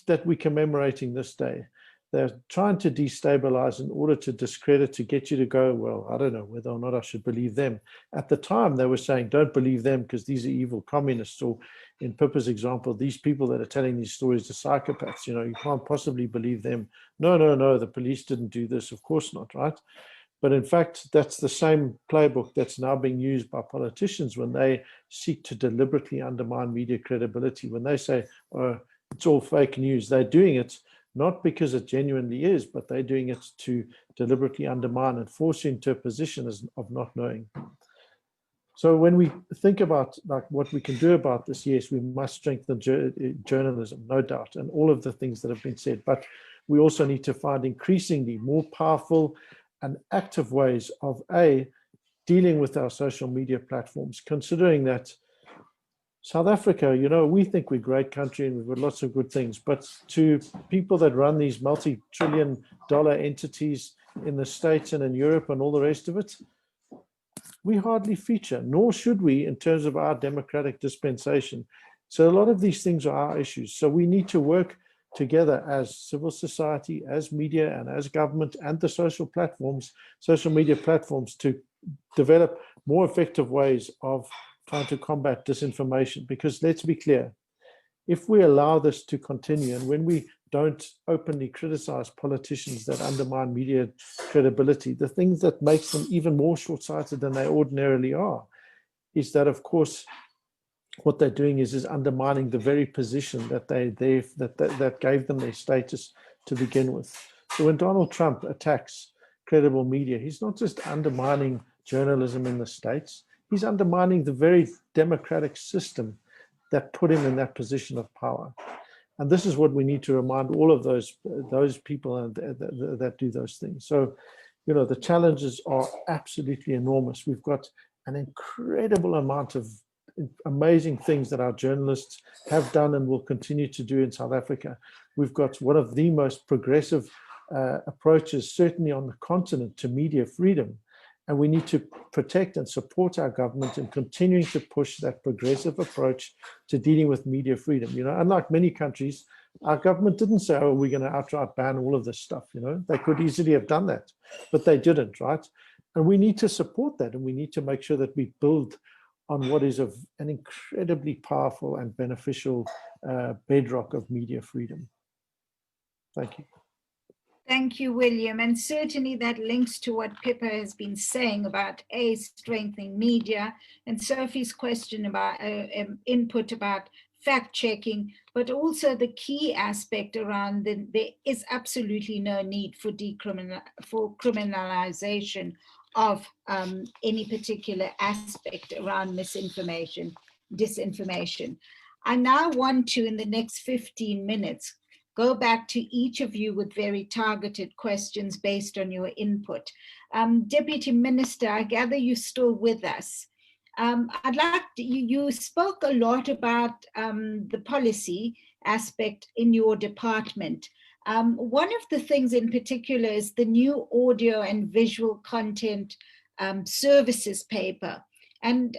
that we're commemorating this day. They're trying to destabilize in order to discredit, to get you to go, well, I don't know whether or not I should believe them. At the time, they were saying, don't believe them because these are evil communists. Or in Pippa's example, these people that are telling these stories are psychopaths. You know, you can't possibly believe them. No, the police didn't do this. Of course not, right? But in fact, that's the same playbook that's now being used by politicians when they seek to deliberately undermine media credibility. When they say, oh, it's all fake news, they're doing it not because it genuinely is, but they're doing it to deliberately undermine and force you into a position of not knowing. So when we think about like what we can do about this, yes, we must strengthen journalism, no doubt, and all of the things that have been said. But we also need to find increasingly more powerful and active ways of dealing with our social media platforms, considering that South Africa, you know, we think we're a great country and we've got lots of good things, but to people that run these multi-trillion-dollar entities in the States and in Europe and all the rest of it, we hardly feature, nor should we in terms of our democratic dispensation. So a lot of these things are our issues. So we need to work together as civil society, as media, and as government and the social media platforms to develop more effective ways of trying to combat disinformation. Because let's be clear, If we allow this to continue, and when we don't openly criticize politicians that undermine media credibility, the things that makes them even more short-sighted than they ordinarily are is that, of course, what they're doing is undermining the very position that that gave them their status to begin with. So when Donald Trump attacks credible media, he's not just undermining journalism in the States, he's undermining the very democratic system that put him in that position of power. And this is what we need to remind all of those people that do those things. So, you know, the challenges are absolutely enormous. We've got an incredible amount of amazing things that our journalists have done and will continue to do in South Africa. We've got one of the most progressive approaches, certainly on the continent, to media freedom. And we need to protect and support our government in continuing to push that progressive approach to dealing with media freedom. You know, unlike many countries, our government didn't say, oh, we're going to outright ban all of this stuff. You know, they could easily have done that, but they didn't, right? And we need to support that, and we need to make sure that we build on what is an incredibly powerful and beneficial bedrock of media freedom. Thank you. Thank you, William. And certainly that links to what Pippa has been saying about strengthening media, and Sophie's question about input about fact checking, but also the key aspect around there is absolutely no need for criminalization of any particular aspect around misinformation, disinformation. I now want to, in the next 15 minutes, go back to each of you with very targeted questions based on your input. Deputy Minister, I gather you're still with us. I'd like to, you spoke a lot about the policy aspect in your department. One of the things in particular is the new audio and visual content services paper. And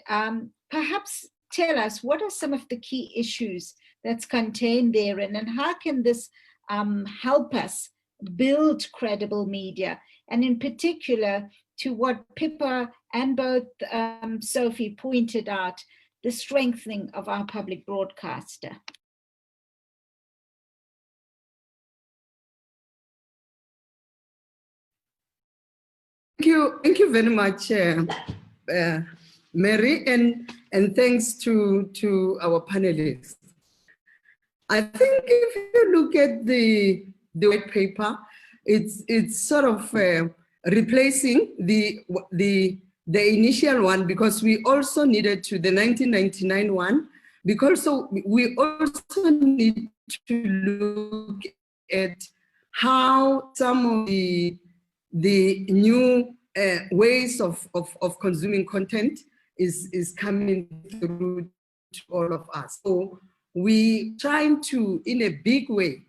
perhaps tell us, what are some of the key issues that's contained therein, and how can this help us build credible media? And in particular, to what Pippa and both Sophie pointed out, the strengthening of our public broadcaster. Thank you very much, Mary, and thanks to our panelists. I think if you look at the white paper, it's sort of replacing the initial one, because we also needed to the 1999 one, because we also need to look at how some of the new ways of consuming content is coming through to all of us. So we trying to, in a big way,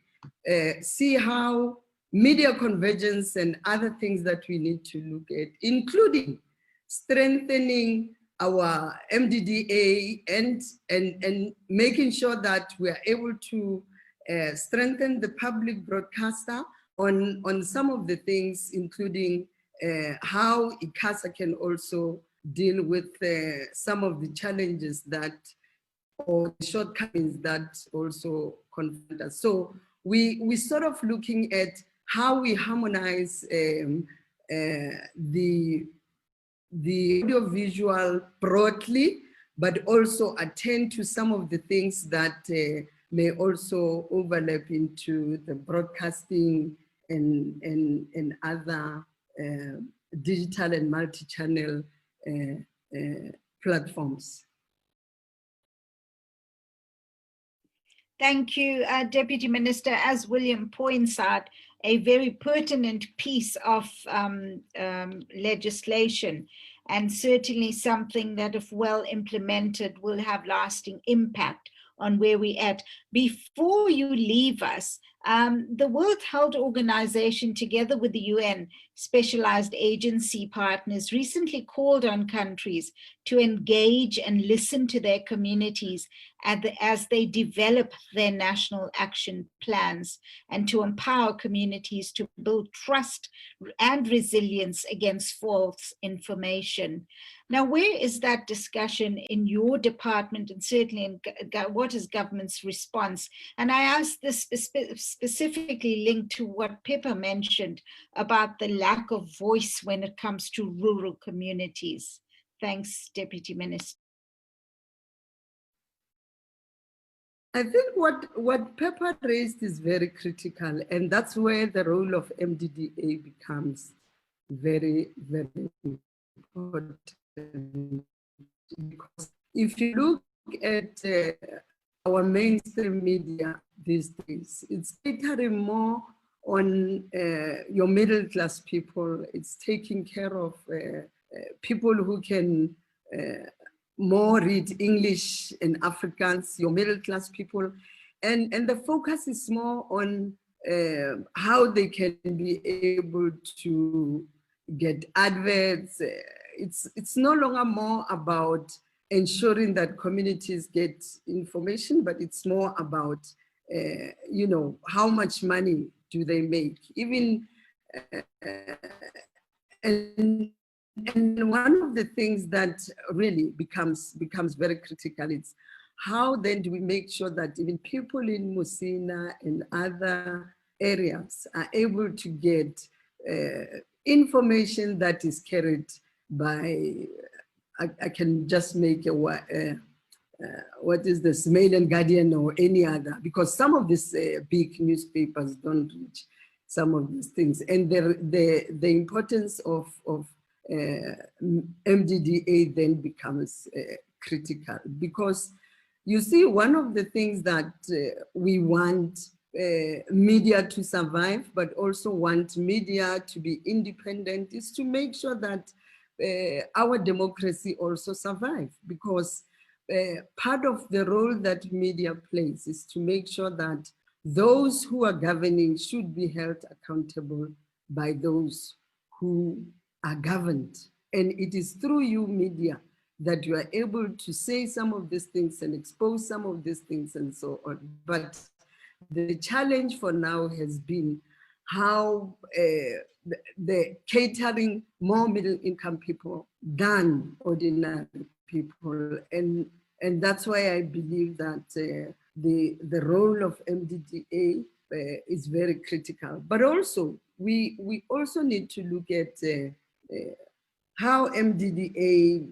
see how media convergence and other things that we need to look at, including strengthening our MDDA and making sure that we are able to strengthen the public broadcaster on some of the things, including how ICASA can also deal with some of the challenges that, or shortcomings that also confront us. So we sort of looking at how we harmonize the audiovisual broadly, but also attend to some of the things that may also overlap into the broadcasting and other digital and multi-channel platforms. Thank you, Deputy Minister. As William points out, a very pertinent piece of legislation, and certainly something that, if well implemented, will have lasting impact on where we're at. Before you leave us, the World Health Organization, together with the UN specialized agency partners, recently called on countries to engage and listen to their communities as they develop their national action plans, and to empower communities to build trust and resilience against false information. Now, where is that discussion in your department, and certainly in what is government's response? And I ask this specifically linked to what Pippa mentioned about the lack of voice when it comes to rural communities. Thanks, Deputy Minister. I think what Pepper raised is very critical, and that's where the role of MDDA becomes very, very important. Because if you look at our mainstream media these days, it's catering more on your middle class people. It's taking care of people who can more read English and Afrikaans, your middle class people. And the focus is more on how they can be able to get adverts. It's no longer more about ensuring that communities get information, but it's more about, you know, how much money do they make? Even, and one of the things that really becomes very critical is how then do we make sure that even people in Musina and other areas are able to get information that is carried by, I can just make a what is this, Mail and Guardian or any other, because some of these big newspapers don't reach some of these things. And the importance of MDDA then becomes critical, because you see, one of the things that we want media to survive, but also want media to be independent, is to make sure that our democracy also survives, because part of the role that media plays is to make sure that those who are governing should be held accountable by those who are governed. And it is through you, media, that you are able to say some of these things and expose some of these things and so on. But the challenge for now has been how the catering more middle income people than ordinary people. And that's why I believe that the role of MDDA is very critical. But also, we also need to look at how MDDA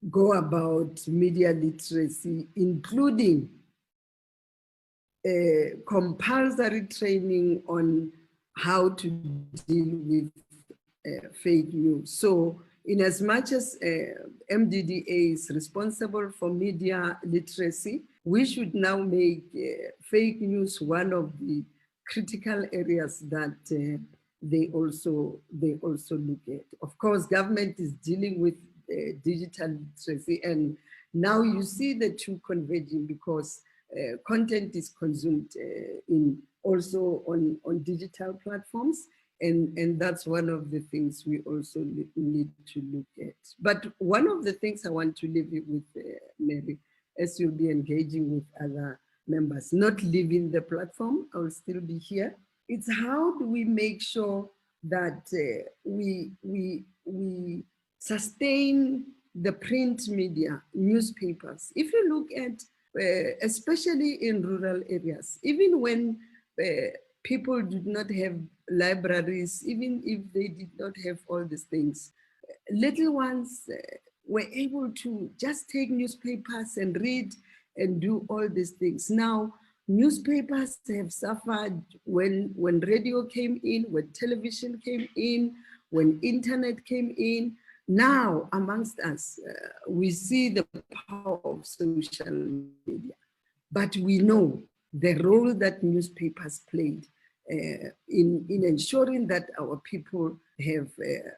go about media literacy, including compulsory training on how to deal with fake news. So in as much as MDDA is responsible for media literacy, we should now make fake news one of the critical areas that they also look at. Of course, government is dealing with digital literacy, and now you see the two converging, because content is consumed in also on digital platforms, and that's one of the things we also need to look at. But one of the things I want to leave you with, Mary, as you'll be engaging with other members, not leaving the platform, I'll still be here. It's how do we make sure that we sustain the print media, newspapers. If you look at, especially in rural areas, even when people did not have libraries, even if they did not have all these things, little ones were able to just take newspapers and read and do all these things. Now, newspapers have suffered when radio came in, when television came in, when internet came in. Now, amongst us, we see the power of social media, but we know the role that newspapers played in ensuring that our people have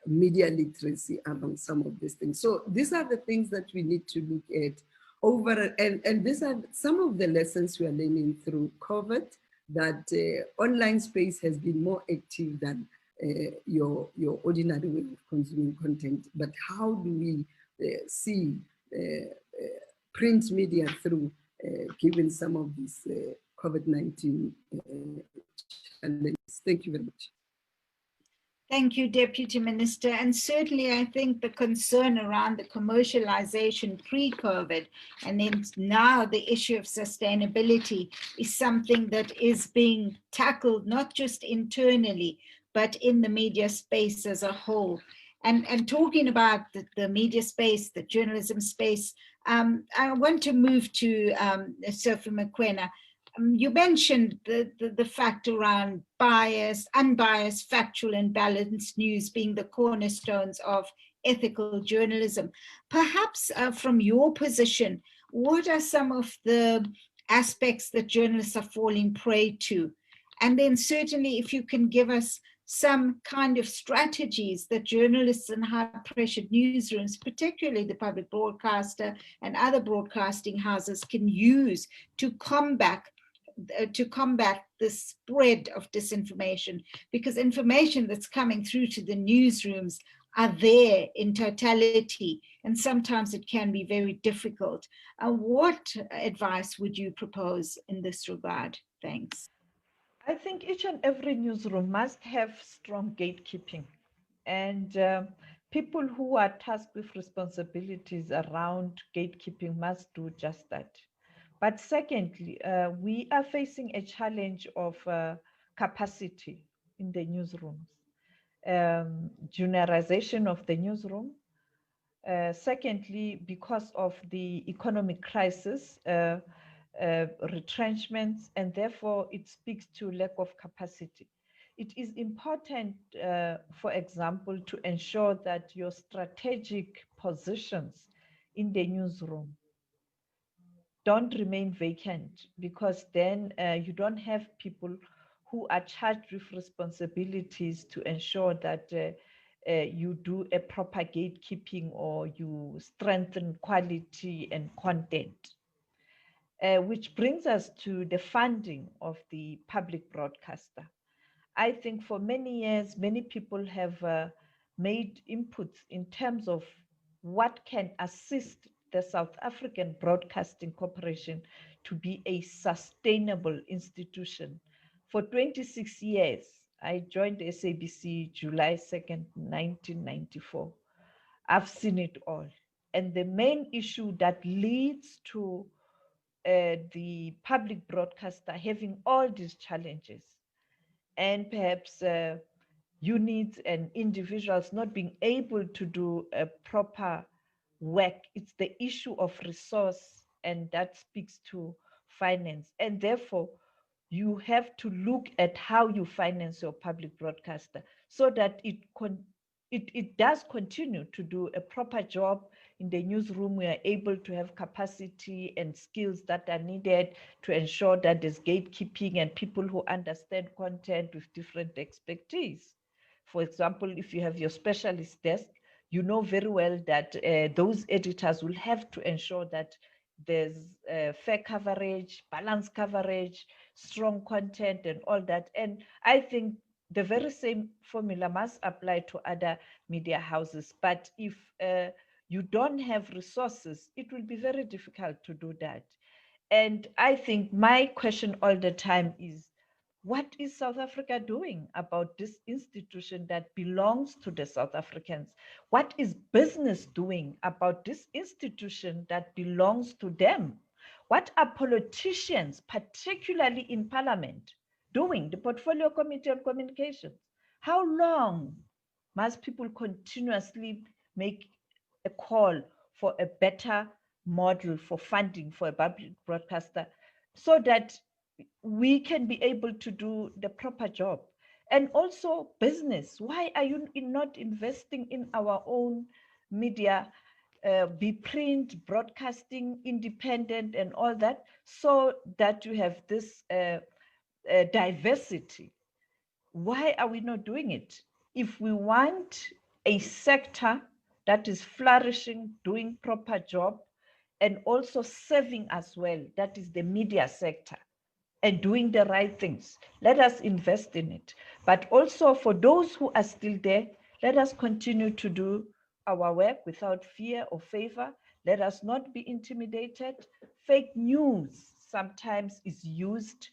media literacy among some of these things. So these are the things that we need to look at over, and these are some of the lessons we are learning through COVID, that online space has been more active than your ordinary way of consuming content. But how do we see print media through, given some of these COVID-19 challenges. Thank you very much. Thank you, Deputy Minister. And certainly I think the concern around the commercialization pre-COVID and then now the issue of sustainability is something that is being tackled not just internally, but in the media space as a whole. And talking about the media space, the journalism space, I want to move to Sophie Mokoena. You mentioned the fact around unbiased, factual and balanced news being the cornerstones of ethical journalism. Perhaps from your position, what are some of the aspects that journalists are falling prey to? And then certainly if you can give us some kind of strategies that journalists in high-pressured newsrooms, particularly the public broadcaster and other broadcasting houses, can use to combat the spread of disinformation, because information that's coming through to the newsrooms are there in totality, and sometimes it can be very difficult. What advice would you propose in this regard? Thanks. I think each and every newsroom must have strong gatekeeping, and people who are tasked with responsibilities around gatekeeping must do just that. But secondly, we are facing a challenge of capacity in the newsrooms, juniorization of the newsroom. Secondly, because of the economic crisis, retrenchments, and therefore it speaks to lack of capacity. It is important, for example, to ensure that your strategic positions in the newsroom don't remain vacant, because then you don't have people who are charged with responsibilities to ensure that you do a proper gatekeeping or you strengthen quality and content. Which brings us to the funding of the public broadcaster. I think for many years, many people have made inputs in terms of what can assist the South African Broadcasting Corporation to be a sustainable institution. For 26 years, I joined the SABC July 2nd, 1994. I've seen it all. And the main issue that leads to the public broadcaster having all these challenges and perhaps units and individuals not being able to do a proper work, it's the issue of resource, and that speaks to finance. And therefore, you have to look at how you finance your public broadcaster so that it does continue to do a proper job in the newsroom. We are able to have capacity and skills that are needed to ensure that there's gatekeeping and people who understand content with different expertise. For example, if you have your specialist desk, you know very well that those editors will have to ensure that there's fair coverage, balanced coverage, strong content and all that. And I think the very same formula must apply to other media houses. But if you don't have resources, it will be very difficult to do that. And I think my question all the time is, what is South Africa doing about this institution that belongs to the South Africans? What is business doing about this institution that belongs to them? What are politicians, particularly in Parliament, doing? The Portfolio Committee on Communications. How long must people continuously make a call for a better model for funding for a public broadcaster so that we can be able to do the proper job? And also business, why are you not investing in our own media, be print, broadcasting, independent and all that, so that you have this diversity? Why are we not doing it? If we want a sector that is flourishing, doing proper job, and also serving as well, that is the media sector, and doing the right things, let us invest in it. But also for those who are still there, let us continue to do our work without fear or favor. Let us not be intimidated. Fake news sometimes is used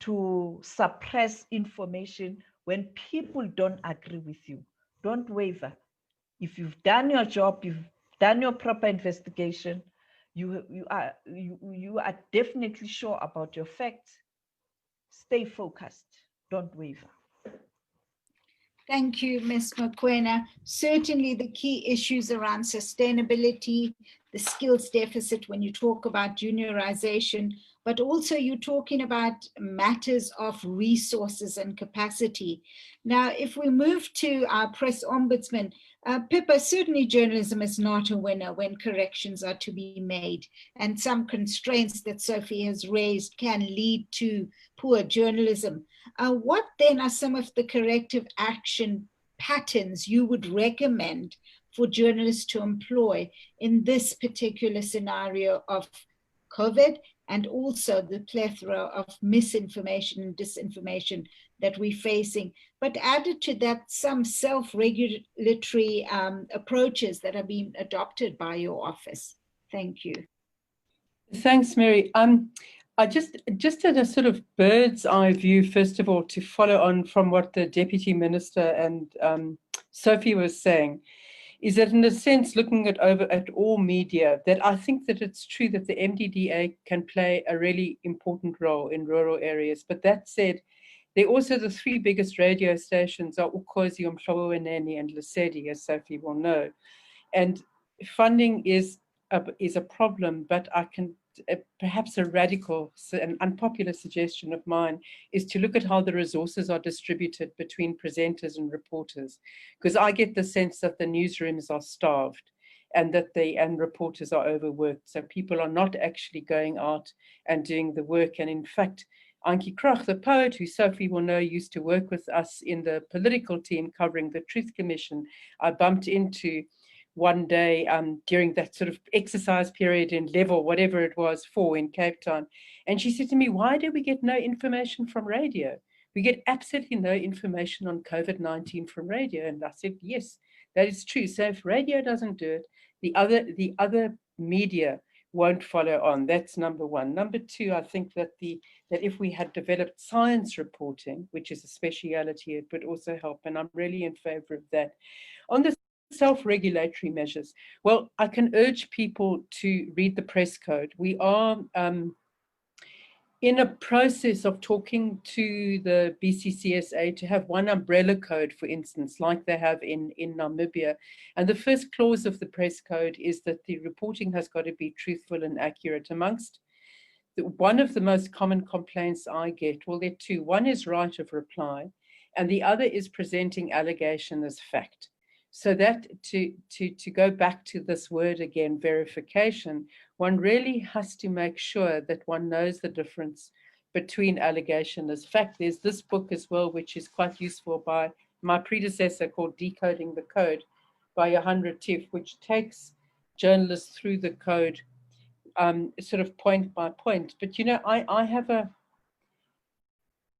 to suppress information when people don't agree with you. Don't waver. If you've done your job, you've done your proper investigation, you are definitely sure about your facts, stay focused, don't waver. Thank you, Ms. Mokoena. Certainly the key issues around sustainability, the skills deficit when you talk about juniorization, but also you're talking about matters of resources and capacity. Now, if we move to our press ombudsman, Pippa, certainly journalism is not a winner when corrections are to be made, and some constraints that Sophie has raised can lead to poor journalism. What then are some of the corrective action patterns you would recommend for journalists to employ in this particular scenario of COVID and also the plethora of misinformation and disinformation that we're facing? But added to that, some self-regulatory approaches that are being adopted by your office. Thank you. Thanks, Mary. I just at a sort of bird's eye view, first of all, to follow on from what the Deputy Minister and Sophie was saying, is that in a sense, looking at all media, that I think that it's true that the MDDA can play a really important role in rural areas. But that said, they're also the three biggest radio stations are Ukhozi, Umhlobo and Lesedi, as Sophie will know. And funding is a problem, but I can perhaps a radical and unpopular suggestion of mine is to look at how the resources are distributed between presenters and reporters, because I get the sense that the newsrooms are starved and that reporters are overworked. So people are not actually going out and doing the work. And in fact, Ankie Krach, the poet, who Sophie will know, used to work with us in the political team covering the Truth Commission. I bumped into one day during that sort of exercise period in level, whatever it was, 4 in Cape Town. And she said to me, why do we get no information from radio? We get absolutely no information on COVID-19 from radio. And I said, yes, that is true. So if radio doesn't do it, the other media won't follow on. That's number one. Number two, I think that that if we had developed science reporting, which is a speciality, it would also help. And I'm really in favor of that. On the self-regulatory measures, well, I can urge people to read the press code. We are in a process of talking to the BCCSA to have one umbrella code, for instance, like they have in Namibia. And the first clause of the press code is that the reporting has got to be truthful and accurate. Amongst one of the most common complaints I get, well, there are two. One is right of reply, and the other is presenting allegation as fact. So that to go back to this word again, verification, one really has to make sure that one knows the difference between allegation as fact. There's this book as well, which is quite useful by my predecessor, called Decoding the Code by Johan Retief, which takes journalists through the code sort of point by point. But, you know,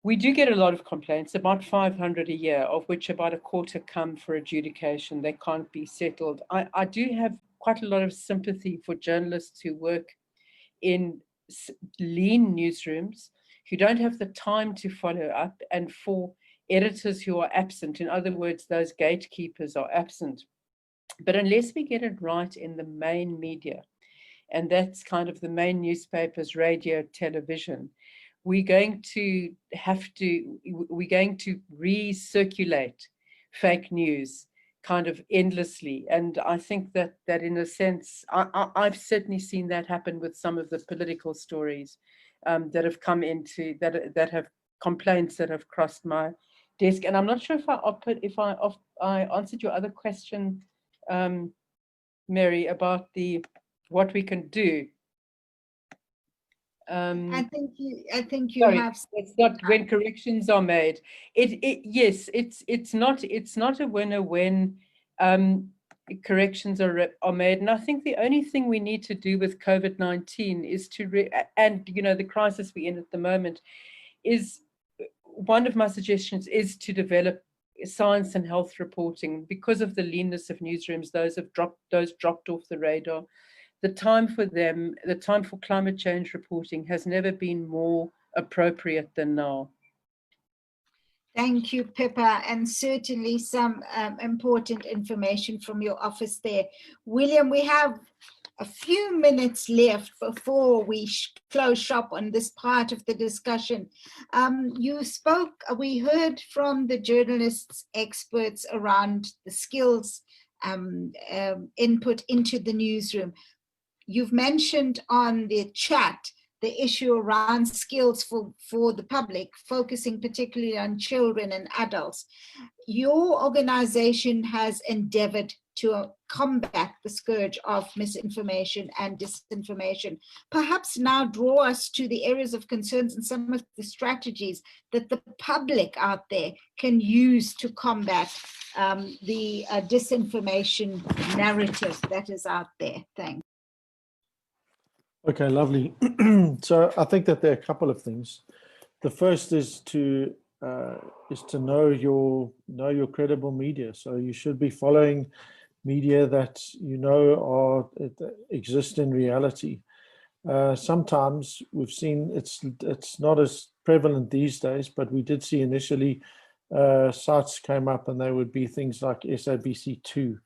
we do get a lot of complaints, about 500 a year, of which about a quarter come for adjudication. They can't be settled. I do have quite a lot of sympathy for journalists who work in lean newsrooms, who don't have the time to follow up, and for editors who are absent. In other words, those gatekeepers are absent. But unless we get it right in the main media, and that's kind of the main newspapers, radio, television, we're going to recirculate fake news kind of endlessly. And I think that in a sense, I've certainly seen that happen with some of the political stories that have come into, that have complaints that have crossed my desk. And I'm not sure if I answered your other question, Mary, about what we can do. I think you sorry, have. it's not when corrections are made. Yes, it's not a winner when corrections are made. And I think the only thing we need to do with COVID-19 is and you know, the crisis we're in at the moment, is one of my suggestions is to develop science and health reporting. Because of the leanness of newsrooms, those dropped off the radar. the time for them, the time for climate change reporting has never been more appropriate than now. Thank you, Pippa, and certainly some important information from your office there. William, we have a few minutes left before we close shop on this part of the discussion. You spoke, we heard from the journalists, experts around the skills input into the newsroom. You've mentioned on the chat the issue around skills for the public, focusing particularly on children and adults. Your organization has endeavored to combat the scourge of misinformation and disinformation. Perhaps now draw us to the areas of concerns and some of the strategies that the public out there can use to combat the disinformation narrative that is out there. Thanks. Okay, lovely. So I think that there are a couple of things. The first is to know your credible media. So you should be following media that you know exist in reality. Sometimes we've seen it's not as prevalent these days, but we did see initially sites came up and they would be things like SABC2.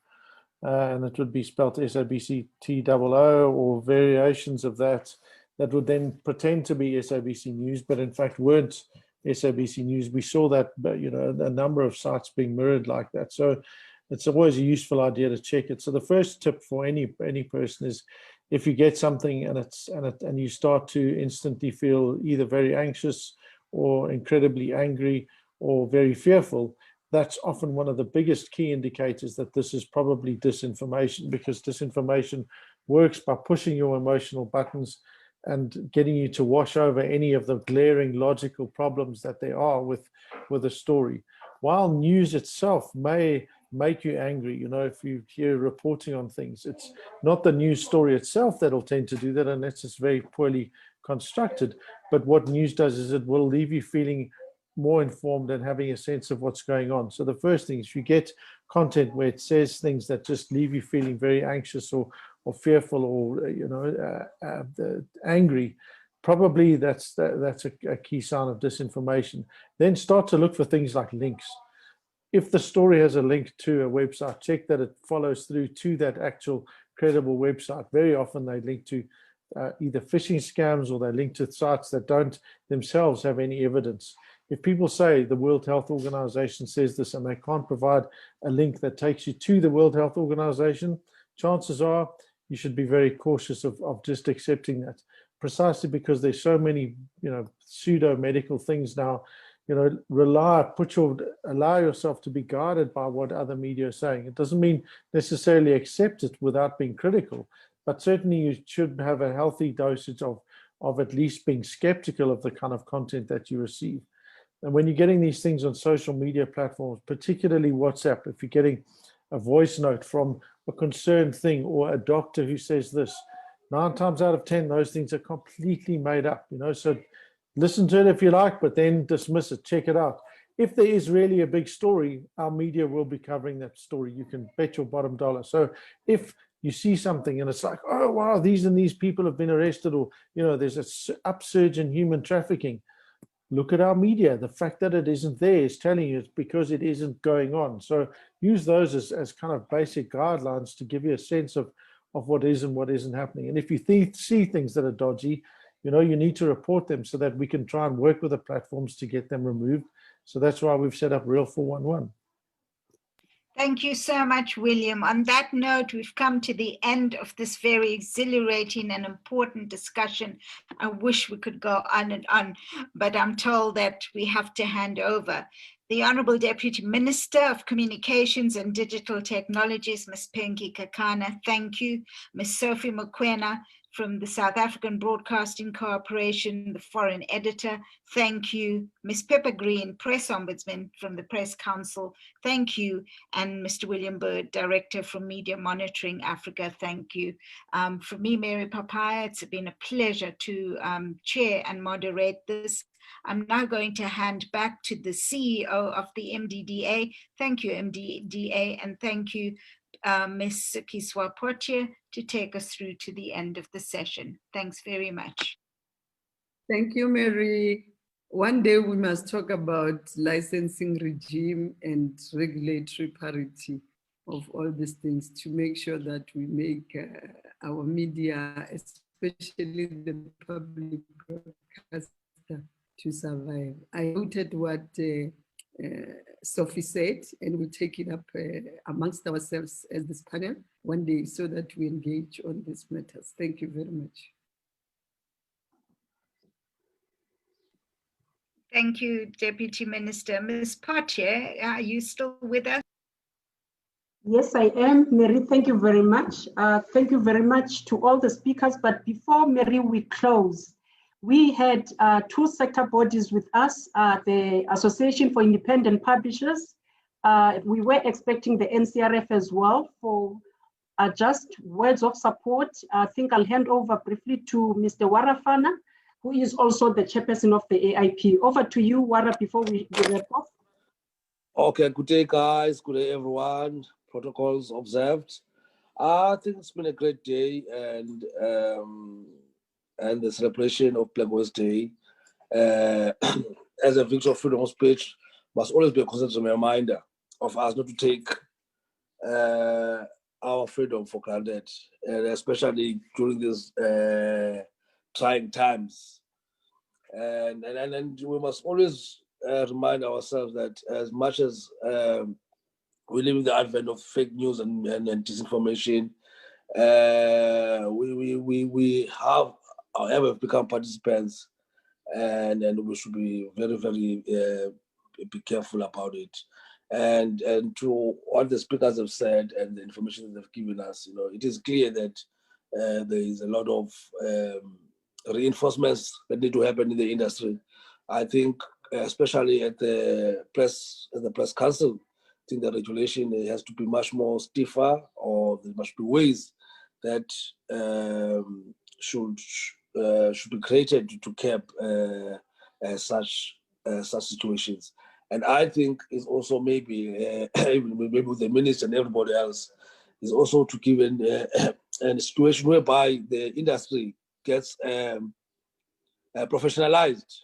And it would be spelled SABC-TOO or variations of that would then pretend to be SABC News, but in fact weren't SABC News. We saw that, a number of sites being mirrored like that. So it's always a useful idea to check it. So the first tip for any person is, if you get something and you start to instantly feel either very anxious or incredibly angry or very fearful, that's often one of the biggest key indicators that this is probably disinformation, because disinformation works by pushing your emotional buttons and getting you to wash over any of the glaring logical problems that there are with a story. While news itself may make you angry, if you hear reporting on things, it's not the news story itself that'll tend to do that, and that's just very poorly constructed. But what news does is it will leave you feeling more informed and having a sense of what's going on. So the first thing is, if you get content where it says things that just leave you feeling very anxious or fearful or angry, probably that's a key sign of disinformation. Then start to look for things like links. If the story has a link to a website, check that it follows through to that actual credible website. Very often they link to either phishing scams, or they link to sites that don't themselves have any evidence. If people say the World Health Organization says this and they can't provide a link that takes you to the World Health Organization, chances are you should be very cautious of just accepting that, precisely because there's so many pseudo medical things now. Allow yourself to be guided by what other media are saying. It doesn't mean necessarily accept it without being critical, but certainly you should have a healthy dosage of at least being skeptical of the kind of content that you receive. And when you're getting these things on social media platforms, particularly WhatsApp, if you're getting a voice note from a concerned thing or a doctor who says this, 9 times out of 10, those things are completely made up, so listen to it if you like, but then dismiss it, check it out. If there is really a big story, our media will be covering that story. You can bet your bottom dollar. So if you see something and it's like, oh, wow, these and these people have been arrested, or, there's an upsurge in human trafficking, look at our media. The fact that it isn't there is telling you it's because it isn't going on. So use those as kind of basic guidelines to give you a sense of what is and what isn't happening. And if you see things that are dodgy, you need to report them so that we can try and work with the platforms to get them removed. So that's why we've set up Real 411. Thank you so much, William. On that note, we've come to the end of this very exhilarating and important discussion. I wish we could go on and on, but I'm told that we have to hand over. The Honourable Deputy Minister of Communications and Digital Technologies, Ms. Pinky Kakana, thank you. Ms. Sophie Mokoena from the South African Broadcasting Corporation, the foreign editor, thank you. Ms. Pippa Green, Press Ombudsman from the Press Council, thank you. And Mr. William Bird, Director from Media Monitoring Africa, thank you. For me, Mary Papaya, it's been a pleasure to chair and moderate this. I'm now going to hand back to the CEO of the MDDA. Thank you, MDDA, and thank you, Ms. Kiswa Portier to take us through to the end of the session. Thanks very much. Thank you, Mary. One day we must talk about licensing regime and regulatory parity of all these things to make sure that we make our media, especially the public broadcaster, to survive. I noted what Sophie said, and we'll take it up amongst ourselves as this panel one day so that we engage on these matters. Thank you very much. Thank you, Deputy Minister. Ms. Portier, are you still with us? Yes, I am. Mary, thank you very much. Thank you very much to all the speakers. But before, Mary, we close, we had two sector bodies with us, the Association for Independent Publishers. We were expecting the NCRF as well for just words of support. I think I'll hand over briefly to Mr. Warafana, who is also the chairperson of the AIP. Over to you, Wara, before we wrap off. Okay, good day, guys. Good day, everyone. Protocols observed. I think it's been a great day, and the celebration of Black West Day as a victory of freedom of speech must always be a constant reminder of us not to take our freedom for granted, and especially during these trying times. And we must always remind ourselves that as much as we live in the advent of fake news and disinformation, we have, however, become participants, and we should be very, very be careful about it. And to what the speakers have said and the information that they've given us, it is clear that there is a lot of reinforcements that need to happen in the industry. I think, especially at the press council, I think the regulation has to be much more stiffer, or there must be ways that should be created to curb such situations. And I think it's also maybe with the minister and everybody else, is also to give a situation whereby the industry gets professionalized,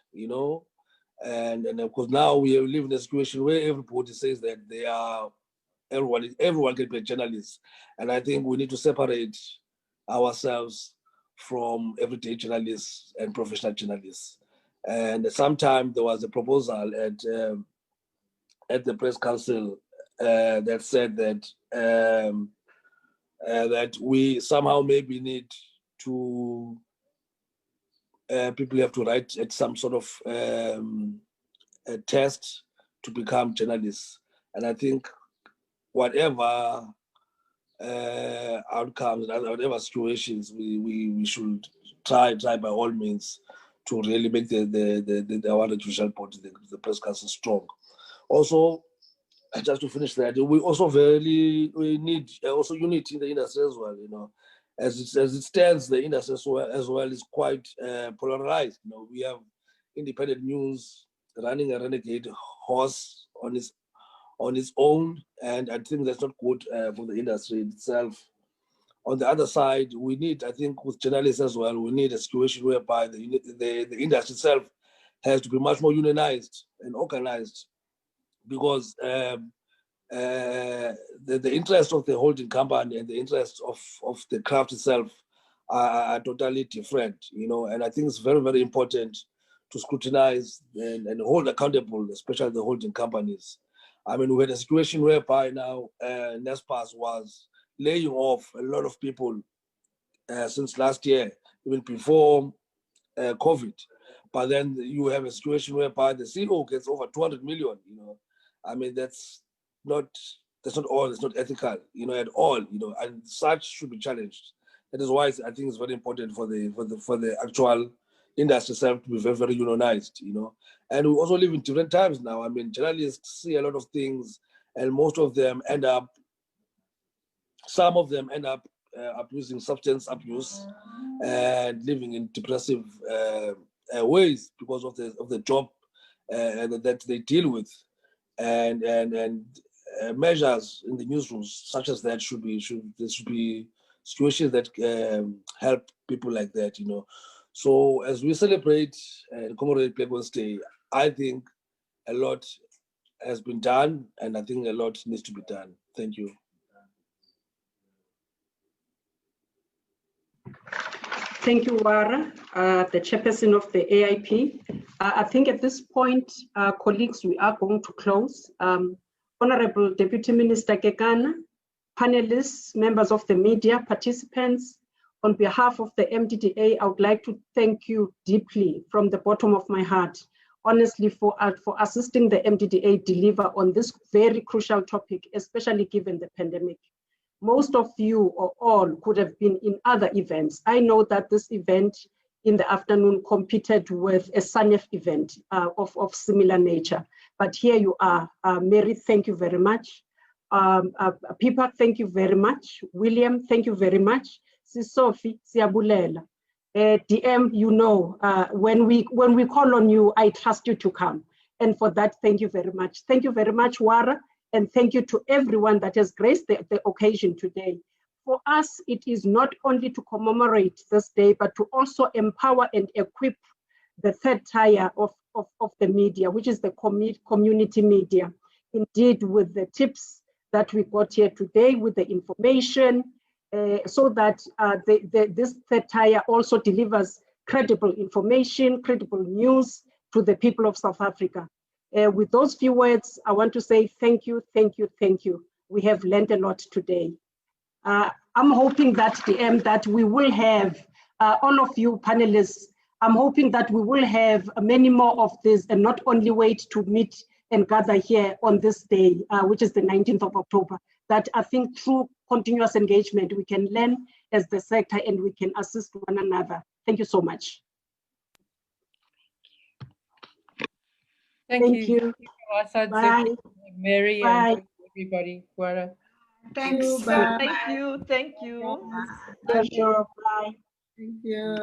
and of course now we live in a situation where everybody says that everyone can be a journalist, and I think we need to separate ourselves from everyday journalists and professional journalists. And sometime there was a proposal at the press council that said that that we somehow maybe need to people have to write at some sort of a test to become journalists. And I think whatever outcomes and whatever situations, we should try by all means to really make our judicial body, the press council, strong. Also, just to finish that, we need also unity in the industry as well. As it stands, the industry as well is quite polarized. We have independent news running a renegade horse on its own, and I think that's not good for the industry itself. On the other side, we need, I think, with journalists as well, we need a situation whereby the industry itself has to be much more unionized and organized, because the interest of the holding company and the interest of the craft itself are totally different, and I think it's very, very important to scrutinize and hold accountable, especially the holding companies. I mean, we had a situation whereby now NSPAS was laying off a lot of people since last year, even before COVID. But then you have a situation whereby the CEO gets over 200 million, I mean, that's not all, it's not ethical, at all, and such should be challenged. That is why I think it's very important for the actual industry itself to be very, very unionized, And we also live in different times now. I mean, journalists see a lot of things, and some of them end up abusing substance abuse and living in depressive ways because of the job that they deal with. And measures in the newsrooms such as that there should be situations that help people like that, you know. So as we celebrate and commemorate Black Wednesday, I think a lot has been done, and I think a lot needs to be done. Thank you. Thank you, Wara, the chairperson of the AIP. I think at this point, colleagues, we are going to close. Honorable Deputy Minister Kekana, panelists, members of the media, participants, on behalf of the MDDA, I would like to thank you deeply from the bottom of my heart, honestly, for assisting the MDDA deliver on this very crucial topic, especially given the pandemic. Most of you or all could have been in other events. I know that this event in the afternoon competed with a SANEF event of similar nature, but here you are. Mary, thank you very much. Pippa, thank you very much. William, thank you very much. Sophie, siyabulela. DM, you know, when we call on you, I trust you to come. And for that, thank you very much. Thank you very much, Wara, and thank you to everyone that has graced the occasion today. For us, it is not only to commemorate this day, but to also empower and equip the third tier of the media, which is the community media. Indeed, with the tips that we got here today, with the information, so that this third tier also delivers credible information, credible news to the people of South Africa. With those few words, I want to say thank you, thank you, thank you. We have learned a lot today. I'm hoping that, DM, that we will have, all of you panelists, I'm hoping that we will have many more of this and not only wait to meet and gather here on this day, which is the 19th of October, that I think through continuous engagement, we can learn as the sector and we can assist one another. Thank you so much. Thank you. Bye. Mary Bye. and everybody. Wara. Thanks so Bye. much. Thank you. Thank you. Pleasure. Bye. Thank you.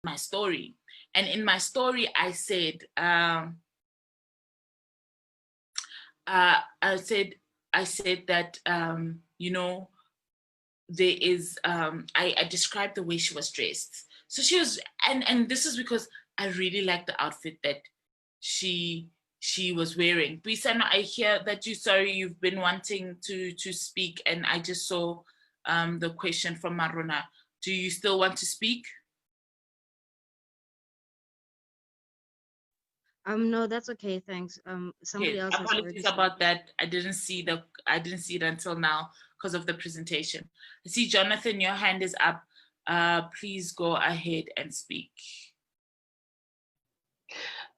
my story. And in my story, I said, I said that, you know, there is, I described the way she was dressed. So she was, and this is because I really like the outfit that she was wearing. Bisana, I hear that you've been wanting to speak, and I just saw the question from Marona. Do you still want to speak? No, that's okay, thanks. Somebody else has already Apologies said. about that. I didn't see it until now because of the presentation. I see Jonathan, your hand is up. Please go ahead and speak.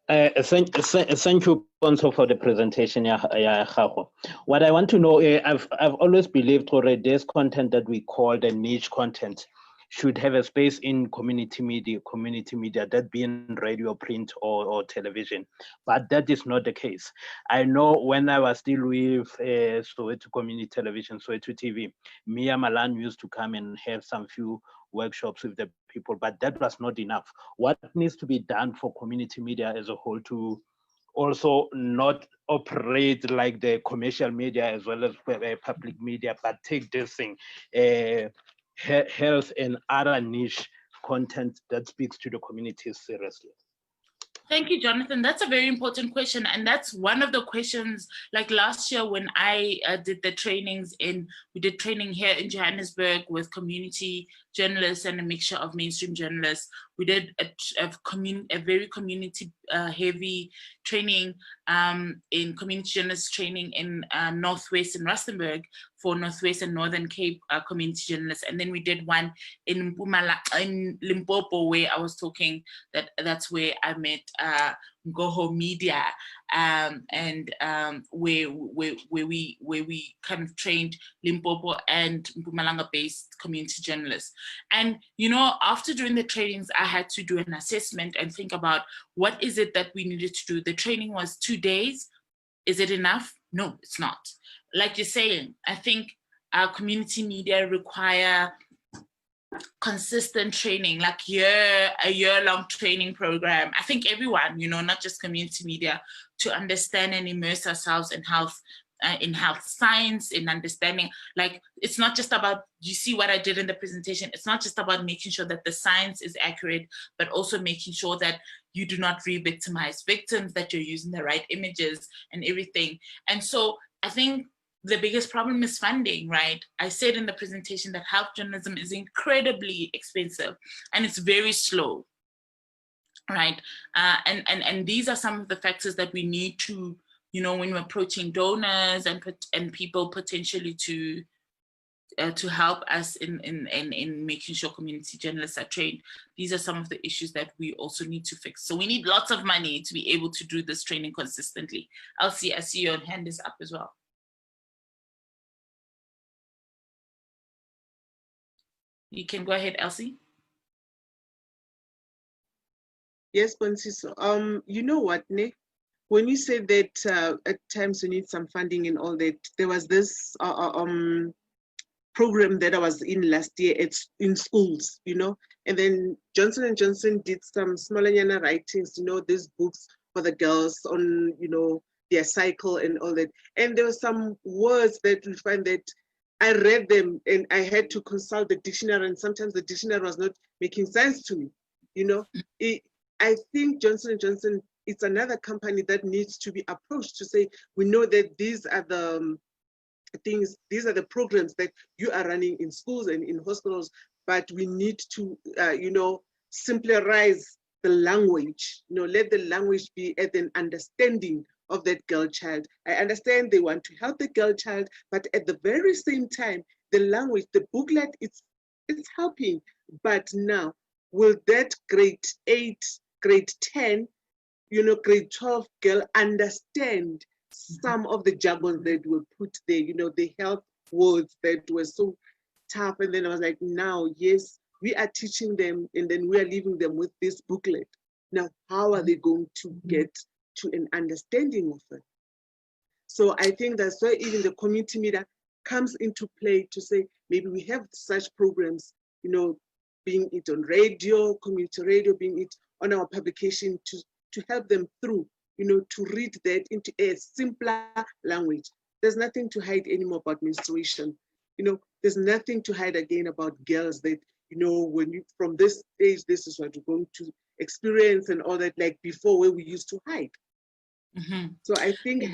Thank you, Ponzo, for the presentation. What I want to know, I've always believed already there's content that we call the niche content should have a space in community media, that being radio, print, or television. But that is not the case. I know when I was still with Soweto Community Television, Soweto TV, Mia Malan used to come and have some few workshops with the people, but that was not enough. What needs to be done for community media as a whole to also not operate like the commercial media as well as public media, but take this thing, health and other niche content that speaks to the community seriously? Thank you, Jonathan. That's a very important question. And that's one of the questions, like last year when I did the trainings we did training here in Johannesburg with community journalists and a mixture of mainstream journalists. We did a very community heavy training in community journalist training in Northwest and Rustenburg for Northwest and Northern Cape community journalists. And then we did one in Limpopo, where I was talking that's where I met Goho Media, and where we kind of trained Limpopo and Mpumalanga-based community journalists. And you know, after doing the trainings, I had to do an assessment and think about what is it that we needed to do. The training was 2 days. Is it enough? No, it's not. Like you're saying, I think our community media require consistent training, like a year-long training program. I think everyone, you know, not just community media, to understand and immerse ourselves in health science, in understanding, like, it's not just about, you see what I did in the presentation, it's not just about making sure that the science is accurate, but also making sure that you do not re-victimize victims, that you're using the right images and everything. And so I think the biggest problem is funding, right? I said in the presentation that health journalism is incredibly expensive and it's very slow, right? And these are some of the factors that we need to, you know, when we're approaching donors and people potentially to help us in making sure community journalists are trained. These are some of the issues that we also need to fix. So we need lots of money to be able to do this training consistently. Elsie, I see your hand is up as well. You can go ahead, Elsie. Yes, Bonsiso. You know what, Nick? When you said that at times you need some funding and all that, there was this program that I was in last year. It's in schools, you know, and then Johnson & Johnson did some smaller writings, you know, these books for the girls on, you know, their cycle and all that. And there were some words that you find that I read them and I had to consult the dictionary, and sometimes the dictionary was not making sense to me, you know. I think Johnson & Johnson, it's another company that needs to be approached to say, we know that these are the things, these are the programs that you are running in schools and in hospitals, but we need to, you know, simplify the language, you know, let the language be at an understanding of that girl child. I understand they want to help the girl child, but at the very same time, the language, the booklet, it's helping. But now, will that grade 8, grade 10, you know, grade 12 girl understand some of the jargon that were put there, you know, the health words that were so tough? And then I was like, now, yes, we are teaching them, and then we are leaving them with this booklet. Now, how are they going to get to an understanding of it? So I think that's why even the community media comes into play to say, maybe we have such programs, you know, being it on radio, community radio, being it on our publication, to help them through, to read that into a simpler language. There's nothing to hide anymore about menstruation. There's nothing to hide again about girls that, when you, from this age, this is what you're going to experience and all that, like before, where we used to hide. So I think